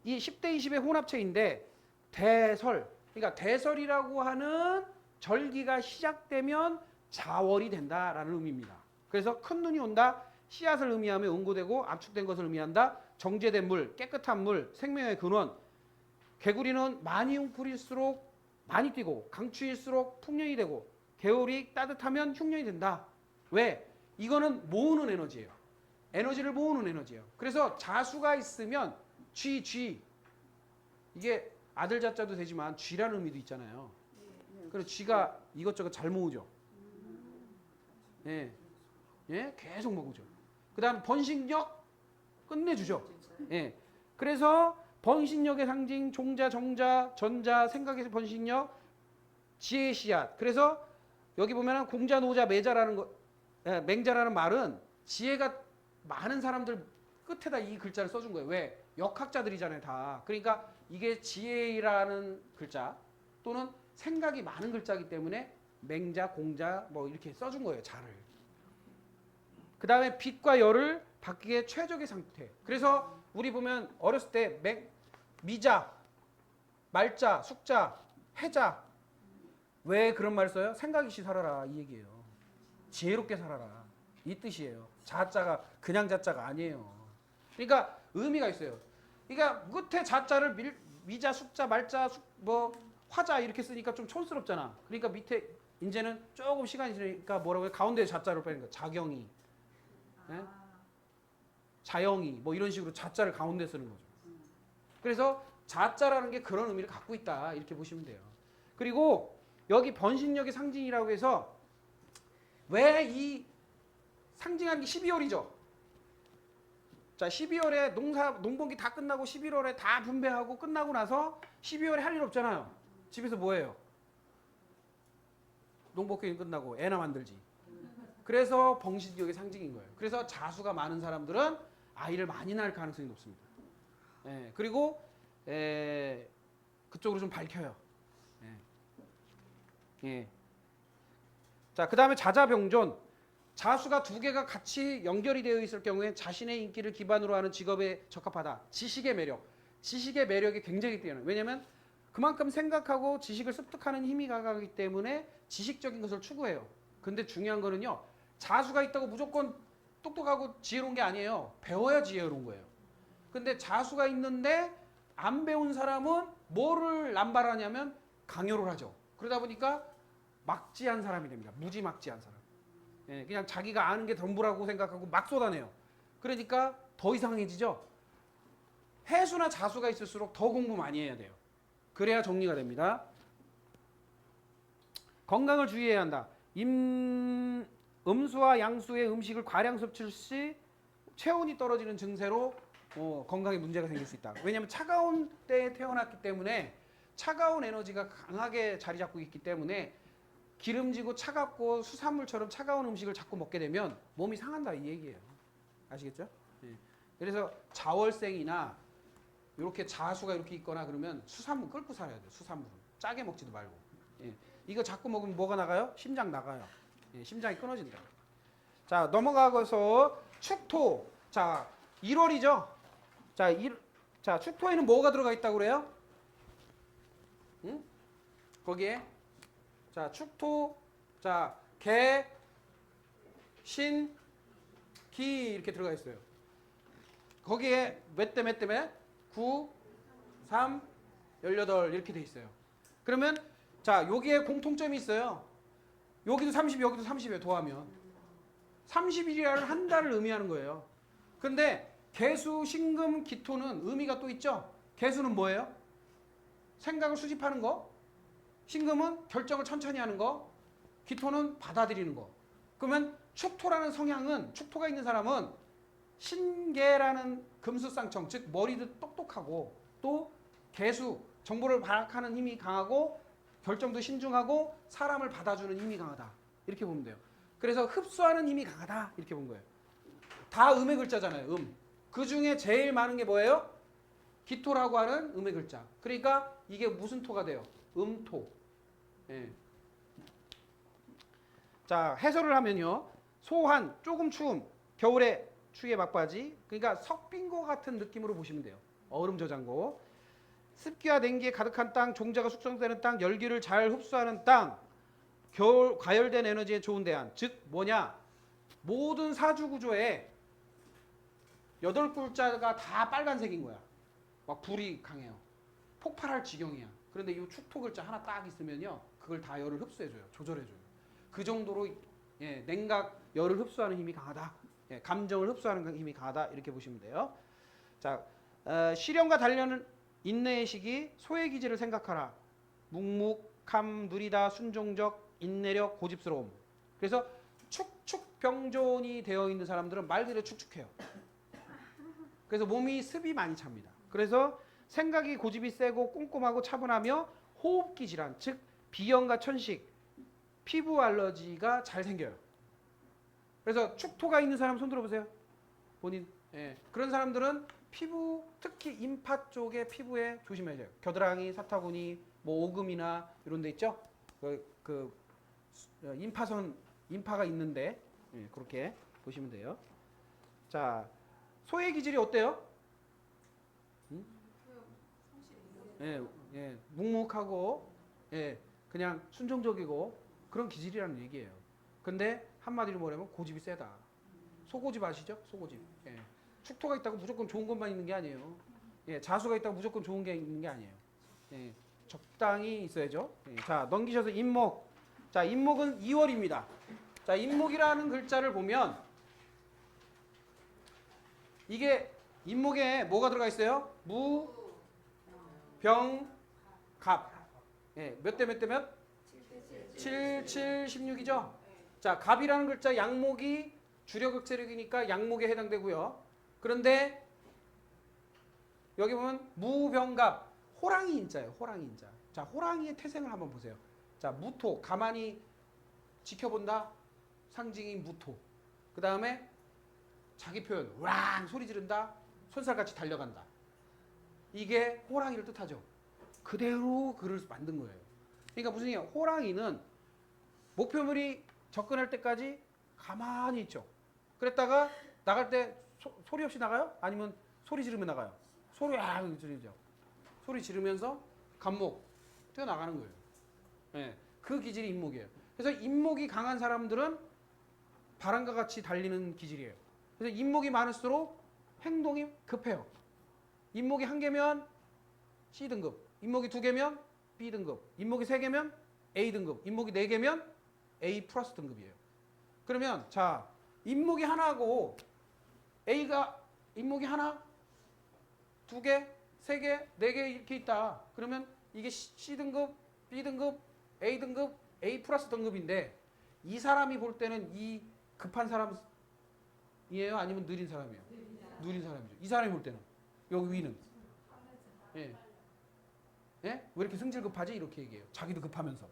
이 10대 20의 혼합체인데 대설, 그러니까 대설이라고 하는 절기가 시작되면 자월이 된다라는 의미입니다. 그래서 큰 눈이 온다, 씨앗을 의미하며 응고되고 압축된 것을 의미한다. 정제된 물, 깨끗한 물, 생명의 근원. 개구리는 많이 웅크릴수록 많이 뛰고 강추일수록 풍년이 되고 겨울이 따뜻하면 흉년이 된다. 왜? 이거는 모으는 에너지예요. 에너지를 모으는 에너지예요. 그래서 자수가 있으면 쥐 이게 아들 자자도 되지만 쥐라는 의미도 있잖아요. 그래서 쥐가 이것저것 잘 모으죠. 예, 예, 계속 모으죠. 그다음 번식력 끝내주죠. 예, 그래서 번식력의 상징 종자, 정자, 전자, 생각의 번식력, 지혜의 씨앗. 그래서 여기 보면은 공자, 노자, 매자라는 거, 맹자라는 말은 지혜가 많은 사람들 끝에다 이 글자를 써준 거예요. 왜? 역학자들이잖아요, 다. 그러니까 이게 지혜라는 글자 또는 생각이 많은 글자이기 때문에 맹자, 공자 뭐 이렇게 써준 거예요, 자를. 그 다음에 빛과 열을 받기에 최적의 상태. 그래서 우리 보면 어렸을 때 미자, 말자, 숙자, 해자 왜 그런 말 써요? 생각 있이 살아라 이 얘기예요. 지혜롭게 살아라 이 뜻이에요. 자자가 그냥 자자가 아니에요. 그러니까 의미가 있어요. 그러니까 끝에 자자를 미자, 숙자, 말자, 뭐 화자 이렇게 쓰니까 좀 촌스럽잖아. 그러니까 밑에 이제는 조금 시간이 지나니까 뭐라고 해요? 가운데 자자를 빼는 거야. 자경이, 네? 자영이 뭐 이런 식으로 자자를 가운데 쓰는 거죠. 그래서 자자라는 게 그런 의미를 갖고 있다 이렇게 보시면 돼요. 그리고 여기 번식력의 상징이라고 해서 왜 이 상징하는 게 12월이죠. 자, 12월에 농번기 다 끝나고 11월에 다 분배하고 끝나고 나서 12월에 할 일 없잖아요. 집에서 뭐 해요? 농번기 끝나고 애나 만들지. 그래서 번식력의 상징인 거예요. 그래서 자수가 많은 사람들은 아이를 많이 낳을 가능성이 높습니다. 예, 그리고 그쪽으로 좀 밝혀요. 예. 예. 자, 그 다음에 자자병존. 자수가 두 개가 같이 연결이 되어 있을 경우에 자신의 인기를 기반으로 하는 직업에 적합하다. 지식의 매력. 지식의 매력이 굉장히 뛰어나요. 왜냐하면 그만큼 생각하고 지식을 습득하는 힘이 강하기 때문에 지식적인 것을 추구해요. 근데 중요한 거는요. 자수가 있다고 무조건 똑똑하고 지혜로운 게 아니에요. 배워야 지혜로운 거예요. 근데 자수가 있는데 안 배운 사람은 뭐를 남발하냐면 강요를 하죠. 그러다 보니까 막지한 사람이 됩니다. 무지막지한 사람. 예, 그냥 자기가 아는 게 전부라고 생각하고 막 쏟아내요. 그러니까 더 이상해지죠. 해수나 자수가 있을수록 더 공부 많이 해야 돼요. 그래야 정리가 됩니다. 건강을 주의해야 한다. 음수와 양수의 음식을 과량 섭취할 시 체온이 떨어지는 증세로 건강에 문제가 생길 수 있다. 왜냐하면 차가운 때에 태어났기 때문에 차가운 에너지가 강하게 자리 잡고 있기 때문에 기름지고 차갑고 수산물처럼 차가운 음식을 자꾸 먹게 되면 몸이 상한다 이 얘기예요. 아시겠죠? 예. 그래서 자월생이나 이렇게 자수가 이렇게 있거나 그러면 수산물 끓고 살아야 돼요. 수산물은 짜게 먹지도 말고. 예. 이거 자꾸 먹으면 뭐가 나가요? 심장 나가요. 예. 심장이 끊어진다. 자 넘어가서 축토. 자 1월이죠. 자 축토에는 뭐가 들어가 있다고 그래요? 응? 거기에 자 축토 자 개, 신, 기 이렇게 들어가 있어요. 거기에 몇 대 9, 3, 18 이렇게 돼 있어요. 그러면 자 여기에 공통점이 있어요. 여기도 30, 여기도 30이에요. 더하면 30일이라는 한 달을 의미하는 거예요. 근데 개수, 신금, 기토는 의미가 또 있죠. 개수는 뭐예요? 생각을 수집하는 거. 신금은 결정을 천천히 하는 거. 기토는 받아들이는 거. 그러면 축토라는 성향은 축토가 있는 사람은 신계라는 금수쌍청 즉 머리도 똑똑하고 또 개수 정보를 파악하는 힘이 강하고 결정도 신중하고 사람을 받아주는 힘이 강하다. 이렇게 보면 돼요. 그래서 흡수하는 힘이 강하다. 이렇게 본 거예요. 다 음의 글자잖아요. 그 중에 제일 많은 게 뭐예요? 기토라고 하는 음의 글자. 그러니까 이게 무슨 토가 돼요? 음토. 예. 자 해설을 하면요. 소한 조금 추움. 겨울에 추위에 막바지. 그러니까 석빈 거 같은 느낌으로 보시면 돼요. 얼음 저장고. 습기와 냉기에 가득한 땅, 종자가 숙성되는 땅, 열기를 잘 흡수하는 땅, 겨울 과열된 에너지에 좋은 대안. 즉 뭐냐? 모든 사주 구조에 8글자가 다 빨간색인 거야. 막 불이 강해요. 폭발할 지경이야. 그런데 이 축토 글자 하나 딱 있으면요. 그걸 다 열을 흡수해줘요. 조절해줘요. 그 정도로 예, 냉각, 열을 흡수하는 힘이 강하다. 예, 감정을 흡수하는 힘이 강하다. 이렇게 보시면 돼요. 자, 시련과 단련은 인내의 시기, 소의 기질을 생각하라. 묵묵함, 누리다, 순종적, 인내력, 고집스러움. 그래서 축축병존이 되어 있는 사람들은 말 그대로 축축해요. 그래서 몸이 습이 많이 찹니다. 그래서 생각이 고집이 세고 꼼꼼하고 차분하며 호흡기 질환, 즉 비염과 천식, 피부 알러지가 잘 생겨요. 그래서 축토가 있는 사람 손 들어보세요. 본인. 예. 그런 사람들은 피부, 특히 인파 쪽의 피부에 조심해야 돼요. 겨드랑이, 사타구니, 뭐 오금이나 이런 데 있죠. 인파선, 인파가 있는데 예, 그렇게 보시면 돼요. 자, 소의 기질이 어때요? 예, 예, 묵묵하고 예, 그냥 순종적이고 그런 기질이라는 얘기예요. 근데 한마디로 뭐냐면 고집이 세다. 소고집 아시죠? 소고집. 예. 축토가 있다고 무조건 좋은 것만 있는 게 아니에요. 예, 자수가 있다고 무조건 좋은 게 있는 게 아니에요. 예, 적당히 있어야죠. 예, 자, 넘기셔서 임목. 자, 임목은 2월입니다. 자, 임목이라는 글자를 보면 이게 임목에 뭐가 들어가 있어요? 무, 병, 갑. 예, 몇 대 몇 대 몇? 7, 7, 16이죠? 자, 갑이라는 글자 양목이 주력극세력이니까 양목에 해당되고요. 그런데 여기 보면 무병갑 호랑이 인자예요. 호랑이 인자. 자, 호랑이의 태생을 한번 보세요. 자, 무토 가만히 지켜본다. 상징인 무토. 그 다음에 자기 표현 왕 소리 지른다. 손살같이 달려간다. 이게 호랑이를 뜻하죠. 그대로 글을 만든 거예요. 그러니까 무슨 얘기야? 호랑이는 목표물이 접근할 때까지 가만히 있죠. 그랬다가 나갈 때 소리 없이 나가요? 아니면 소리 지르면 나가요? 소리 지르죠. 소리 지르면서 갑목 뛰어나가는 거예요. 네, 그 기질이 임목이에요. 그래서 임목이 강한 사람들은 바람과 같이 달리는 기질이에요. 그래서 임목이 많을수록 행동이 급해요. 임목이 1개면 C등급, 임목이 2개면 B등급, 임목이 3개면 A등급, 임목이 4개면 A 플러스 등급이에요. 그러면 자, 임목이 하나고 A가 임목이 하나, 2개, 3개, 4개 이렇게 있다. 그러면 이게 C등급, B등급, A등급, A 플러스 등급인데 이 사람이 볼 때는 이 급한 사람이에요? 아니면 느린 사람이에요? 느린 사람이죠. 이 사람이 볼 때는. 여기 위는. 예. 예? 왜 이렇게 승질 급하지? 이렇게 얘기해요. 자기도 급하면서.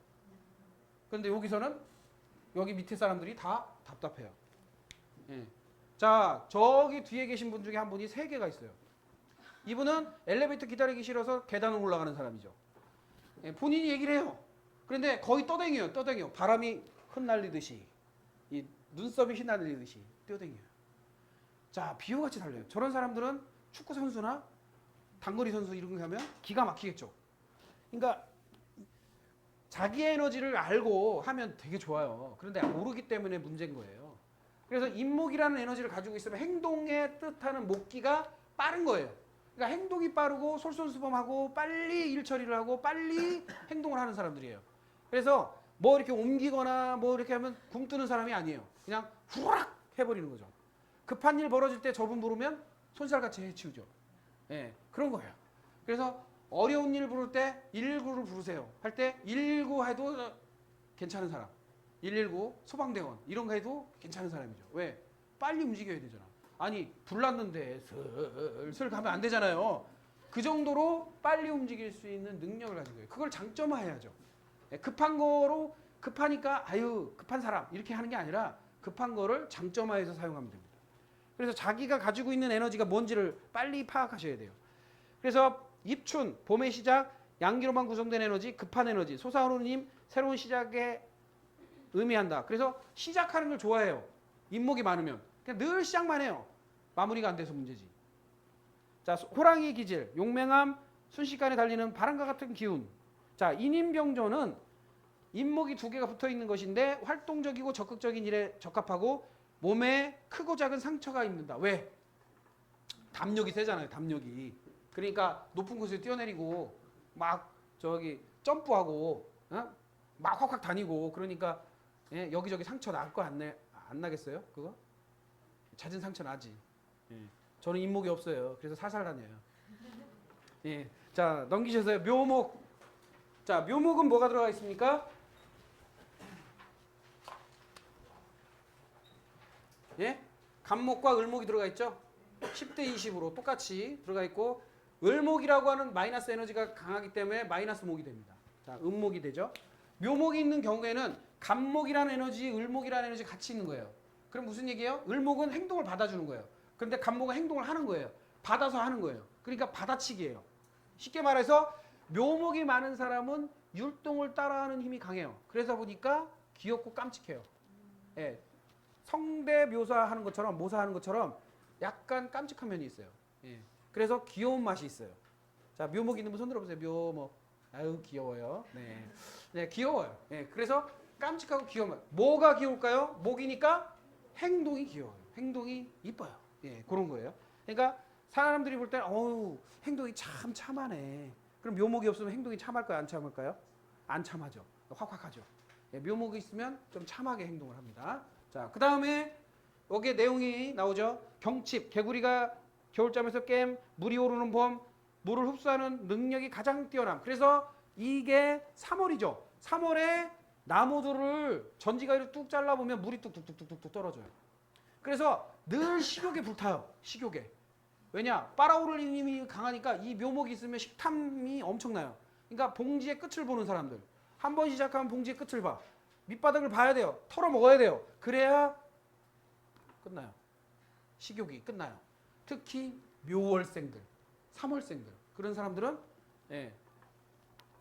그런데 여기서는 여기 밑에 사람들이 다 답답해요. 예. 자, 저기 뒤에 계신 분 중에 한 분이 3개가 있어요. 이분은 엘리베이터 기다리기 싫어서 계단을 올라가는 사람이죠. 예, 본인이 얘기를 해요. 그런데 거의 떠댕겨요. 떠댕겨. 바람이 흩날리듯이. 이 눈썹이 휘날리듯이 뛰어댕겨요. 자, 비호같이 달려요. 저런 사람들은 축구 선수나 단거리 선수 이런 거 하면 기가 막히겠죠. 그러니까 자기 에너지를 알고 하면 되게 좋아요. 그런데 모르기 때문에 문제인 거예요. 그래서 인목이라는 에너지를 가지고 있으면 행동에 뜻하는 목기가 빠른 거예요. 그러니까 행동이 빠르고 솔선수범하고 빨리 일 처리를 하고 빨리 행동을 하는 사람들이에요. 그래서 뭐 이렇게 옮기거나 뭐 이렇게 하면 굶뜨는 사람이 아니에요. 그냥 후락 해버리는 거죠. 급한 일 벌어질 때 저분 부르면 손살같이 해치우죠. 예, 그런 거예요. 그래서 어려운 일 부를 때 119를 부르세요. 할 때 119 해도 괜찮은 사람. 119 소방대원 이런 거 해도 괜찮은 사람이죠. 왜? 빨리 움직여야 되잖아. 아니 불 났는데 슬슬 가면 안 되잖아요. 그 정도로 빨리 움직일 수 있는 능력을 가진 거예요. 그걸 장점화해야죠. 급한 거로 급하니까 아유 급한 사람 이렇게 하는 게 아니라 급한 거를 장점화해서 사용하면 됩니다. 그래서 자기가 가지고 있는 에너지가 뭔지를 빨리 파악하셔야 돼요. 그래서 입춘, 봄의 시작, 양기로만 구성된 에너지, 급한 에너지, 솟아오르는 새로운 시작에 의미한다. 그래서 시작하는 걸 좋아해요. 인목이 많으면. 그냥 늘 시작만 해요. 마무리가 안 돼서 문제지. 자, 호랑이 기질, 용맹함, 순식간에 달리는 바람과 같은 기운. 자, 인인병조는 인목이 2개가 붙어 있는 것인데 활동적이고 적극적인 일에 적합하고 몸에 크고 작은 상처가 있는다. 왜? 담력이 세잖아요. 담력이. 그러니까 높은 곳에 뛰어내리고 막 저기 점프하고 막 확확 다니고 그러니까 예, 여기저기 상처 날 거 안 나겠어요? 그거? 잦은 상처 나지. 예. 저는 인목이 없어요. 그래서 살살 다녀요. 예. 자, 넘기셔서요. 묘목. 자, 묘목은 뭐가 들어가 있습니까? 예? 간목과 을목이 들어가 있죠? 10대 20으로 똑같이 들어가 있고 을목이라고 하는 마이너스 에너지가 강하기 때문에 마이너스 목이 됩니다. 자, 음목이 되죠. 묘목이 있는 경우에는 간목이라는 에너지, 을목이라는 에너지 같이 있는 거예요. 그럼 무슨 얘기예요? 을목은 행동을 받아주는 거예요. 그런데 간목은 행동을 하는 거예요. 받아서 하는 거예요. 그러니까 받아치기예요. 쉽게 말해서 묘목이 많은 사람은 율동을 따라하는 힘이 강해요. 그래서 보니까 귀엽고 깜찍해요. 예. 성대 묘사하는 것처럼 모사하는 것처럼 약간 깜찍한 면이 있어요. 예. 그래서 귀여운 맛이 있어요. 자, 묘목 있는 분 손 들어보세요. 묘목. 아유 귀여워요. 네, 네 귀여워요. 예. 그래서 깜찍하고 귀여운 맛. 뭐가 귀여울까요? 목이니까 행동이 귀여워요. 행동이 이뻐요. 예, 그런 거예요. 그러니까 사람들이 볼 때는 어우 행동이 참 참하네. 그럼 묘목이 없으면 행동이 참할까요? 안 참을까요? 안 참하죠. 확확하죠. 예, 묘목이 있으면 좀 참하게 행동을 합니다. 자, 그 다음에 여기에 내용이 나오죠. 경칩, 개구리가 겨울잠에서 깸, 물이 오르는 봄, 물을 흡수하는 능력이 가장 뛰어남. 그래서 이게 3월이죠. 3월에 나무들을 전지가위로 뚝 잘라보면 물이 뚝뚝뚝뚝뚝 떨어져요. 그래서 늘 식욕에 불타요. 식욕에. 왜냐? 빨아오르는 힘이 강하니까 이 묘목이 있으면 식탐이 엄청나요. 그러니까 봉지의 끝을 보는 사람들. 한 번 시작하면 봉지의 끝을 봐. 밑바닥을 봐야 돼요. 털어 먹어야 돼요. 그래야 끝나요. 식욕이 끝나요. 특히 묘월생들, 3월생들 그런 사람들은 예,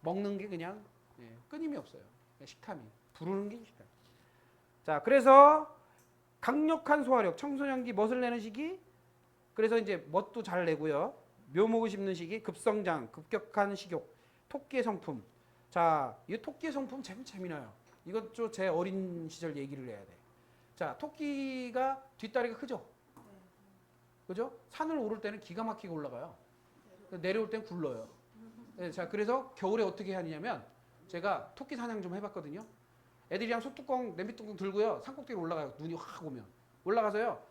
먹는 게 그냥 예, 끊임이 없어요. 식탐이 부르는 게 식탐. 자, 그래서 강력한 소화력, 청소년기 멋을 내는 시기. 그래서 이제 멋도 잘 내고요. 묘목을 심는 시기, 급성장, 급격한 식욕, 토끼의 성품. 자, 이 토끼의 성품 재미나요. 이것 제 어린 시절 얘기를 해야 돼. 자, 토끼가 뒷다리가 크죠? 그죠? 산을 오를 때는 기가 막히게 올라가요. 내려올 때는 굴러요. 네, 자, 그래서 겨울에 어떻게 하냐면 제가 토끼 사냥 좀 해봤거든요. 애들이랑 소뚜껑, 냄비뚜껑 들고요. 산꼭대기로 올라가요. 눈이 확 오면. 올라가서요.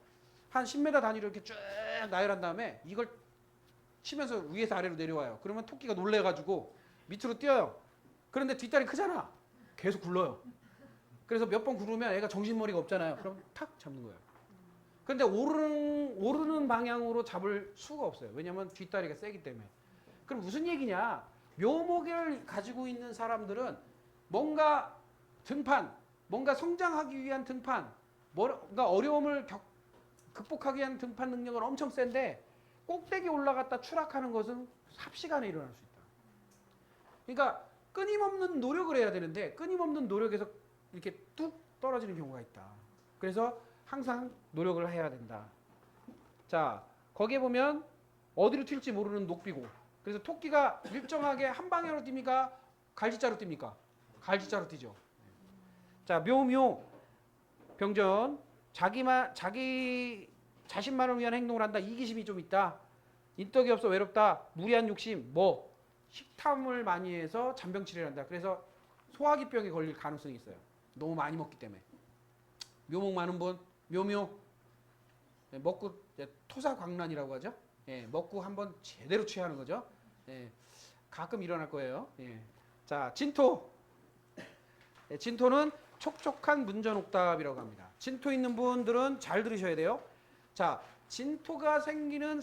한 10m 단위로 이렇게 쭉 나열한 다음에 이걸 치면서 위에서 아래로 내려와요. 그러면 토끼가 놀래가지고 밑으로 뛰어요. 그런데 뒷다리 크잖아. 계속 굴러요. 그래서 몇 번 구르면 애가 정신머리가 없잖아요. 그럼 탁 잡는 거예요. 근데 오르는 방향으로 잡을 수가 없어요. 왜냐면 뒷다리가 세기 때문에. 그럼 무슨 얘기냐? 묘목을 가지고 있는 사람들은 뭔가 등판, 뭔가 성장하기 위한 등판, 뭔가 어려움을 극복하기 위한 등판 능력은 엄청 센데 꼭대기 올라갔다 추락하는 것은 삽시간에 일어날 수 있다. 그러니까 끊임없는 노력을 해야 되는데 끊임없는 노력에서 이렇게 뚝 떨어지는 경우가 있다. 그래서 항상 노력을 해야 된다. 자, 거기에 보면 어디로 튈지 모르는 녹비고. 그래서 토끼가 일정하게 한 방향으로 뜁니까? 갈지자로 뜁니까? 갈지자로 뛰죠. 자, 묘묘 병전 자기 자신만을 위한 행동을 한다. 이기심이 좀 있다. 인덕이 없어 외롭다. 무리한 욕심. 뭐 식탐을 많이 해서 잔병치레를 한다. 그래서 소화기병에 걸릴 가능성이 있어요. 너무 많이 먹기 때문에. 묘목 많은 분 묘묘 먹고 토사광란이라고 하죠. 예, 먹고 한번 제대로 취하는 거죠. 예, 가끔 일어날 거예요. 예. 자, 진토. 예, 진토는 촉촉한 문전옥답이라고 합니다. 진토 있는 분들은 잘 들으셔야 돼요. 자, 진토가 생기는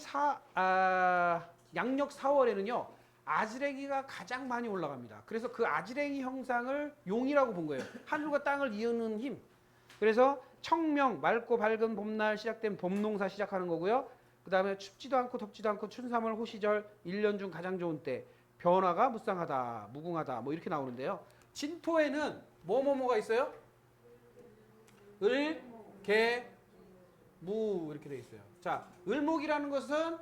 양력 4월에는요. 아지랭이가 가장 많이 올라갑니다. 그래서 그 아지랭이 형상을 용이라고 본 거예요. 하늘과 땅을 이으는 힘. 그래서 청명, 맑고 밝은 봄날 시작된 봄농사 시작하는 거고요. 그 다음에 춥지도 않고 덥지도 않고 춘삼월 호시절 1년 중 가장 좋은 때. 변화가 무쌍하다, 무궁하다 뭐 이렇게 나오는데요. 진토에는 뭐가 있어요? 을, 개, 무 이렇게 돼 있어요. 자, 을목이라는 것은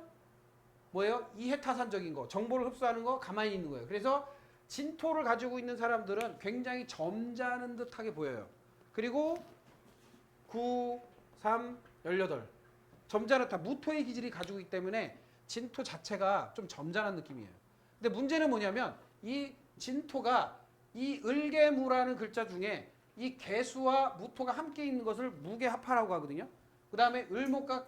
뭐예요? 이해타산적인 거, 정보를 흡수하는 거, 가만히 있는 거예요. 그래서 진토를 가지고 있는 사람들은 굉장히 점잖은 듯하게 보여요. 그리고 9, 3, 18 점잖았다. 무토의 기질이 가지고 있기 때문에 진토 자체가 좀 점잖은 느낌이에요. 근데 문제는 뭐냐면 이 진토가 이 을개무라는 글자 중에 이 개수와 무토가 함께 있는 것을 무개합화라고 하거든요. 그 다음에 을목과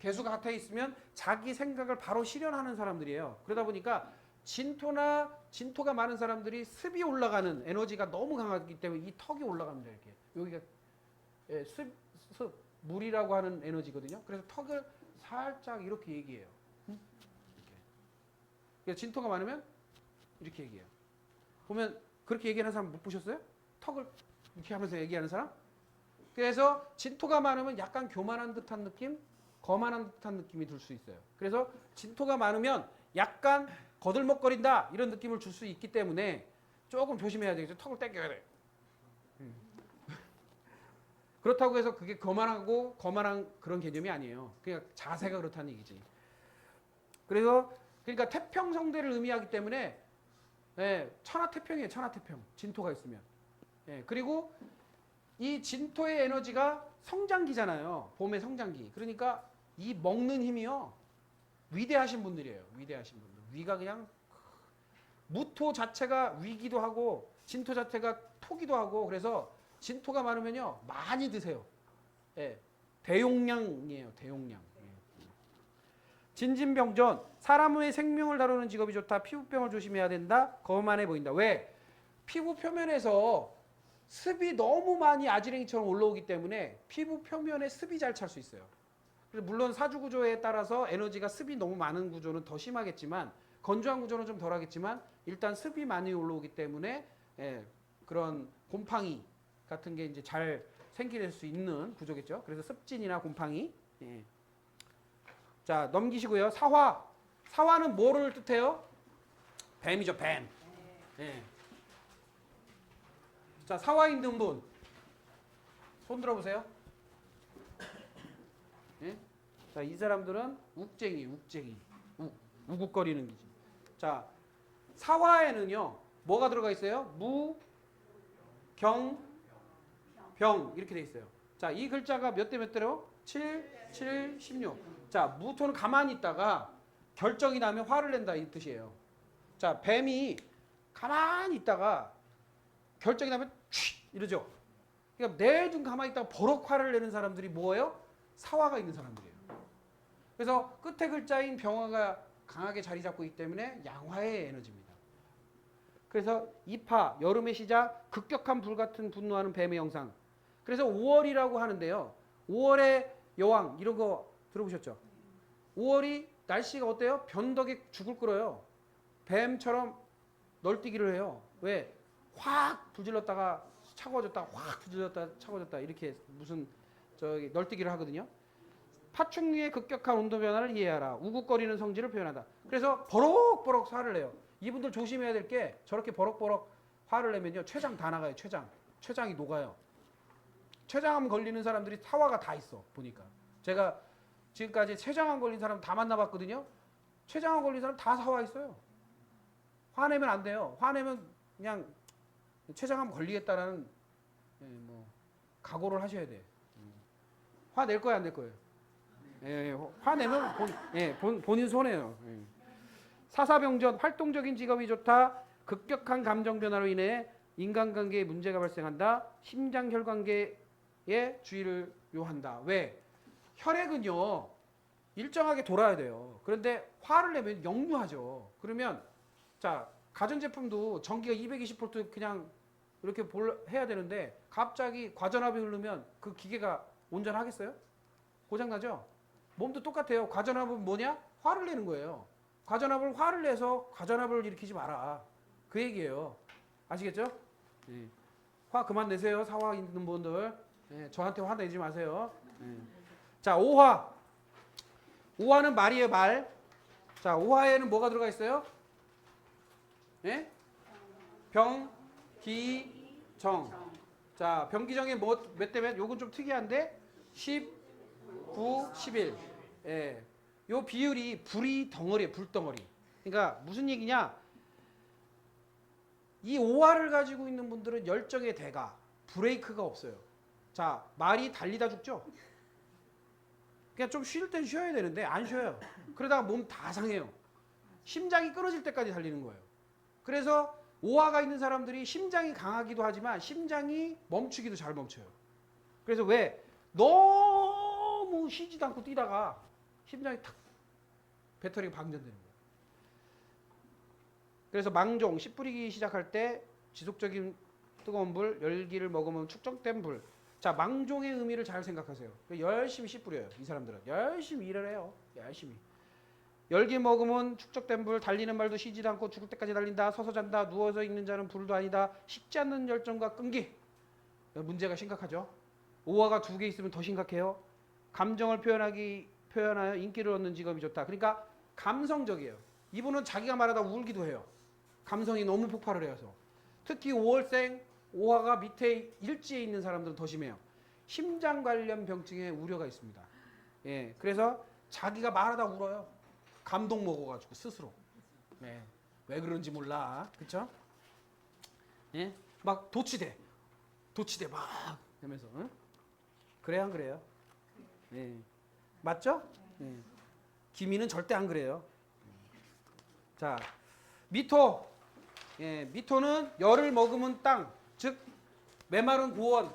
개수가 같아 있으면 자기 생각을 바로 실현하는 사람들이에요. 그러다 보니까 진토가 많은 사람들이 습이 올라가는 에너지가 너무 강하기 때문에 이 턱이 올라갑니다. 이렇게 여기가 습 물이라고 하는 에너지거든요. 그래서 턱을 살짝 이렇게 얘기해요. 이렇게. 그래서 진토가 많으면 이렇게 얘기해요. 보면 그렇게 얘기하는 사람 못 보셨어요? 턱을 이렇게 하면서 얘기하는 사람? 그래서 진토가 많으면 약간 교만한 듯한 느낌, 거만한 듯한 느낌이 들 수 있어요. 그래서 진토가 많으면 약간 거들먹거린다 이런 느낌을 줄 수 있기 때문에 조금 조심해야 되겠죠. 턱을 땡겨야 돼. 그렇다고 해서 그게 거만하고 거만한 그런 개념이 아니에요. 그냥 자세가 그렇다는 얘기지. 그러니까 태평성대를 의미하기 때문에 천하태평이에요. 천하태평. 진토가 있으면. 그리고 이 진토의 에너지가 성장기잖아요. 봄의 성장기. 그러니까 이 먹는 힘이요. 위대하신 분들이에요. 위대하신 분들. 위가 그냥 무토 자체가 위기도 하고 진토 자체가 토기도 하고 그래서 진토가 많으면요. 많이 드세요. 대용량이에요. 대용량. 진진병전. 사람의 생명을 다루는 직업이 좋다. 피부병을 조심해야 된다. 거만해 보인다. 왜? 피부 표면에서 습이 너무 많이 아지랭이처럼 올라오기 때문에 피부 표면에 습이 잘 찰 수 있어요. 그래서 물론 사주 구조에 따라서 에너지가 습이 너무 많은 구조는 더 심하겠지만 건조한 구조는 좀 덜하겠지만 일단 습이 많이 올라오기 때문에 그런 곰팡이 같은 게 이제 잘 생길 수 있는 구조겠죠. 그래서 습진이나 곰팡이. 자, 넘기시고요. 사화. 사화는 뭐를 뜻해요? 뱀이죠, 뱀. 자, 사화 있는 분. 손 들어보세요. 자, 이 사람들은 욱쟁이. 우국거리는 기지. 자, 사화에는요, 뭐가 들어가 있어요? 무, 경, 병. 이렇게 돼 있어요. 자, 이 글자가 몇 대 몇 대로? 7, 7, 16. 자, 무토는 가만히 있다가 결정이 나면 화를 낸다 이 뜻이에요. 자, 뱀이 가만히 있다가 결정이 나면 촤 이러죠. 그러니까 내중 가만히 있다가 버럭 화를 내는 사람들이 뭐예요? 사화가 있는 사람들이에요. 그래서 끝에 글자인 병화가 강하게 자리 잡고 있기 때문에 양화의 에너지입니다. 그래서 입하, 여름의 시작, 급격한 불같은 분노하는 뱀의 영상. 그래서 5월이라고 하는데요. 5월의 여왕 이런 거 들어보셨죠? 5월이 날씨가 어때요? 변덕에 죽을 끓어요. 뱀처럼 널뛰기를 해요. 왜? 확 불질렀다가 차가워졌다, 확 불질렀다, 차가워졌다 이렇게 무슨 저기 널뛰기를 하거든요. 파충류의 급격한 온도 변화를 이해하라. 우국거리는 성질을 표현한다. 그래서 버럭버럭 화를 내요. 이분들 조심해야 될 게 저렇게 버럭버럭 화를 내면요. 췌장 다 나가요. 췌장이 녹아요. 췌장암 걸리는 사람들이 사화가 다 있어. 보니까. 제가 지금까지 췌장암 걸린 사람 다 만나봤거든요. 췌장암 걸린 사람 다 사화 있어요. 화내면 안 돼요. 화내면 그냥 췌장암 걸리겠다라는 뭐 각오를 하셔야 돼. 화 낼 거야 안 낼 거예요? 예, 화내면 본인 손해요. 예. 사사병전 활동적인 직업이 좋다. 급격한 감정 변화로 인해 인간관계에 문제가 발생한다. 심장혈관계에 주의를 요한다. 왜? 혈액은요 일정하게 돌아야 돼요. 그런데 화를 내면 역류하죠. 그러면 자 가전제품도 전기가 220V 그냥 이렇게 해야 되는데 갑자기 과전압이 흐르면 그 기계가 온전하겠어요? 고장나죠? 몸도 똑같아요. 과전압은 뭐냐? 화를 내는 거예요. 과전압을 화를 내서 과전압을 일으키지 마라. 그 얘기예요. 아시겠죠? 네. 화 그만 내세요. 사화 있는 분들. 네, 저한테 화 내지 마세요. 네. 자, 오화. 오화는 말이에요, 말. 자, 오화에는 뭐가 들어가 있어요? 네? 병, 기, 정. 자, 병기정에 몇 대면? 요건 좀 특이한데 10, 9, 11. 예. 요 비율이 불이 덩어리예요. 불덩어리. 그러니까 무슨 얘기냐? 이 오화를 가지고 있는 분들은 열정의 대가, 브레이크가 없어요. 자, 말이 달리다 죽죠? 그냥 좀 쉴 땐 쉬어야 되는데 안 쉬어요. 그러다가 몸 다 상해요. 심장이 끊어질 때까지 달리는 거예요. 그래서 오화가 있는 사람들이 심장이 강하기도 하지만 심장이 멈추기도 잘 멈춰요. 그래서 왜? 너무 쉬지도 않고 뛰다가 심장이 탁 배터리가 방전되는 거예요. 그래서 망종, 씨 뿌리기 시작할 때 지속적인 뜨거운 불, 열기를 먹으면 축적된 불. 자, 망종의 의미를 잘 생각하세요. 열심히 씨 뿌려요. 이 사람들은 열심히 일을 해요. 열심히. 열기 먹으면 축적된 불, 달리는 말도 쉬지도 않고 죽을 때까지 달린다. 서서 잔다. 누워서 있는 자는 불도 아니다. 식지 않는 열정과 끈기. 문제가 심각하죠. 오화가 2개 있으면 더 심각해요. 감정을 표현하여 인기를 얻는 직업이 좋다. 그러니까 감성적이에요. 이분은 자기가 말하다 울기도 해요. 감성이 너무 폭발을 해서. 특히 5월생, 오화가 밑에 일지에 있는 사람들은 더 심해요. 심장 관련 병증에 우려가 있습니다. 예, 그래서 자기가 말하다 울어요. 감동 먹어가지고 스스로. 네, 왜 그런지 몰라, 그렇죠? 예, 막 도치대 막 하면서, 응? 그래요, 안 그래요? 예, 맞죠? 예. 기미는 절대 안 그래요. 자, 미토. 예, 미토는 열을 머금은 땅, 즉 메마른 고원.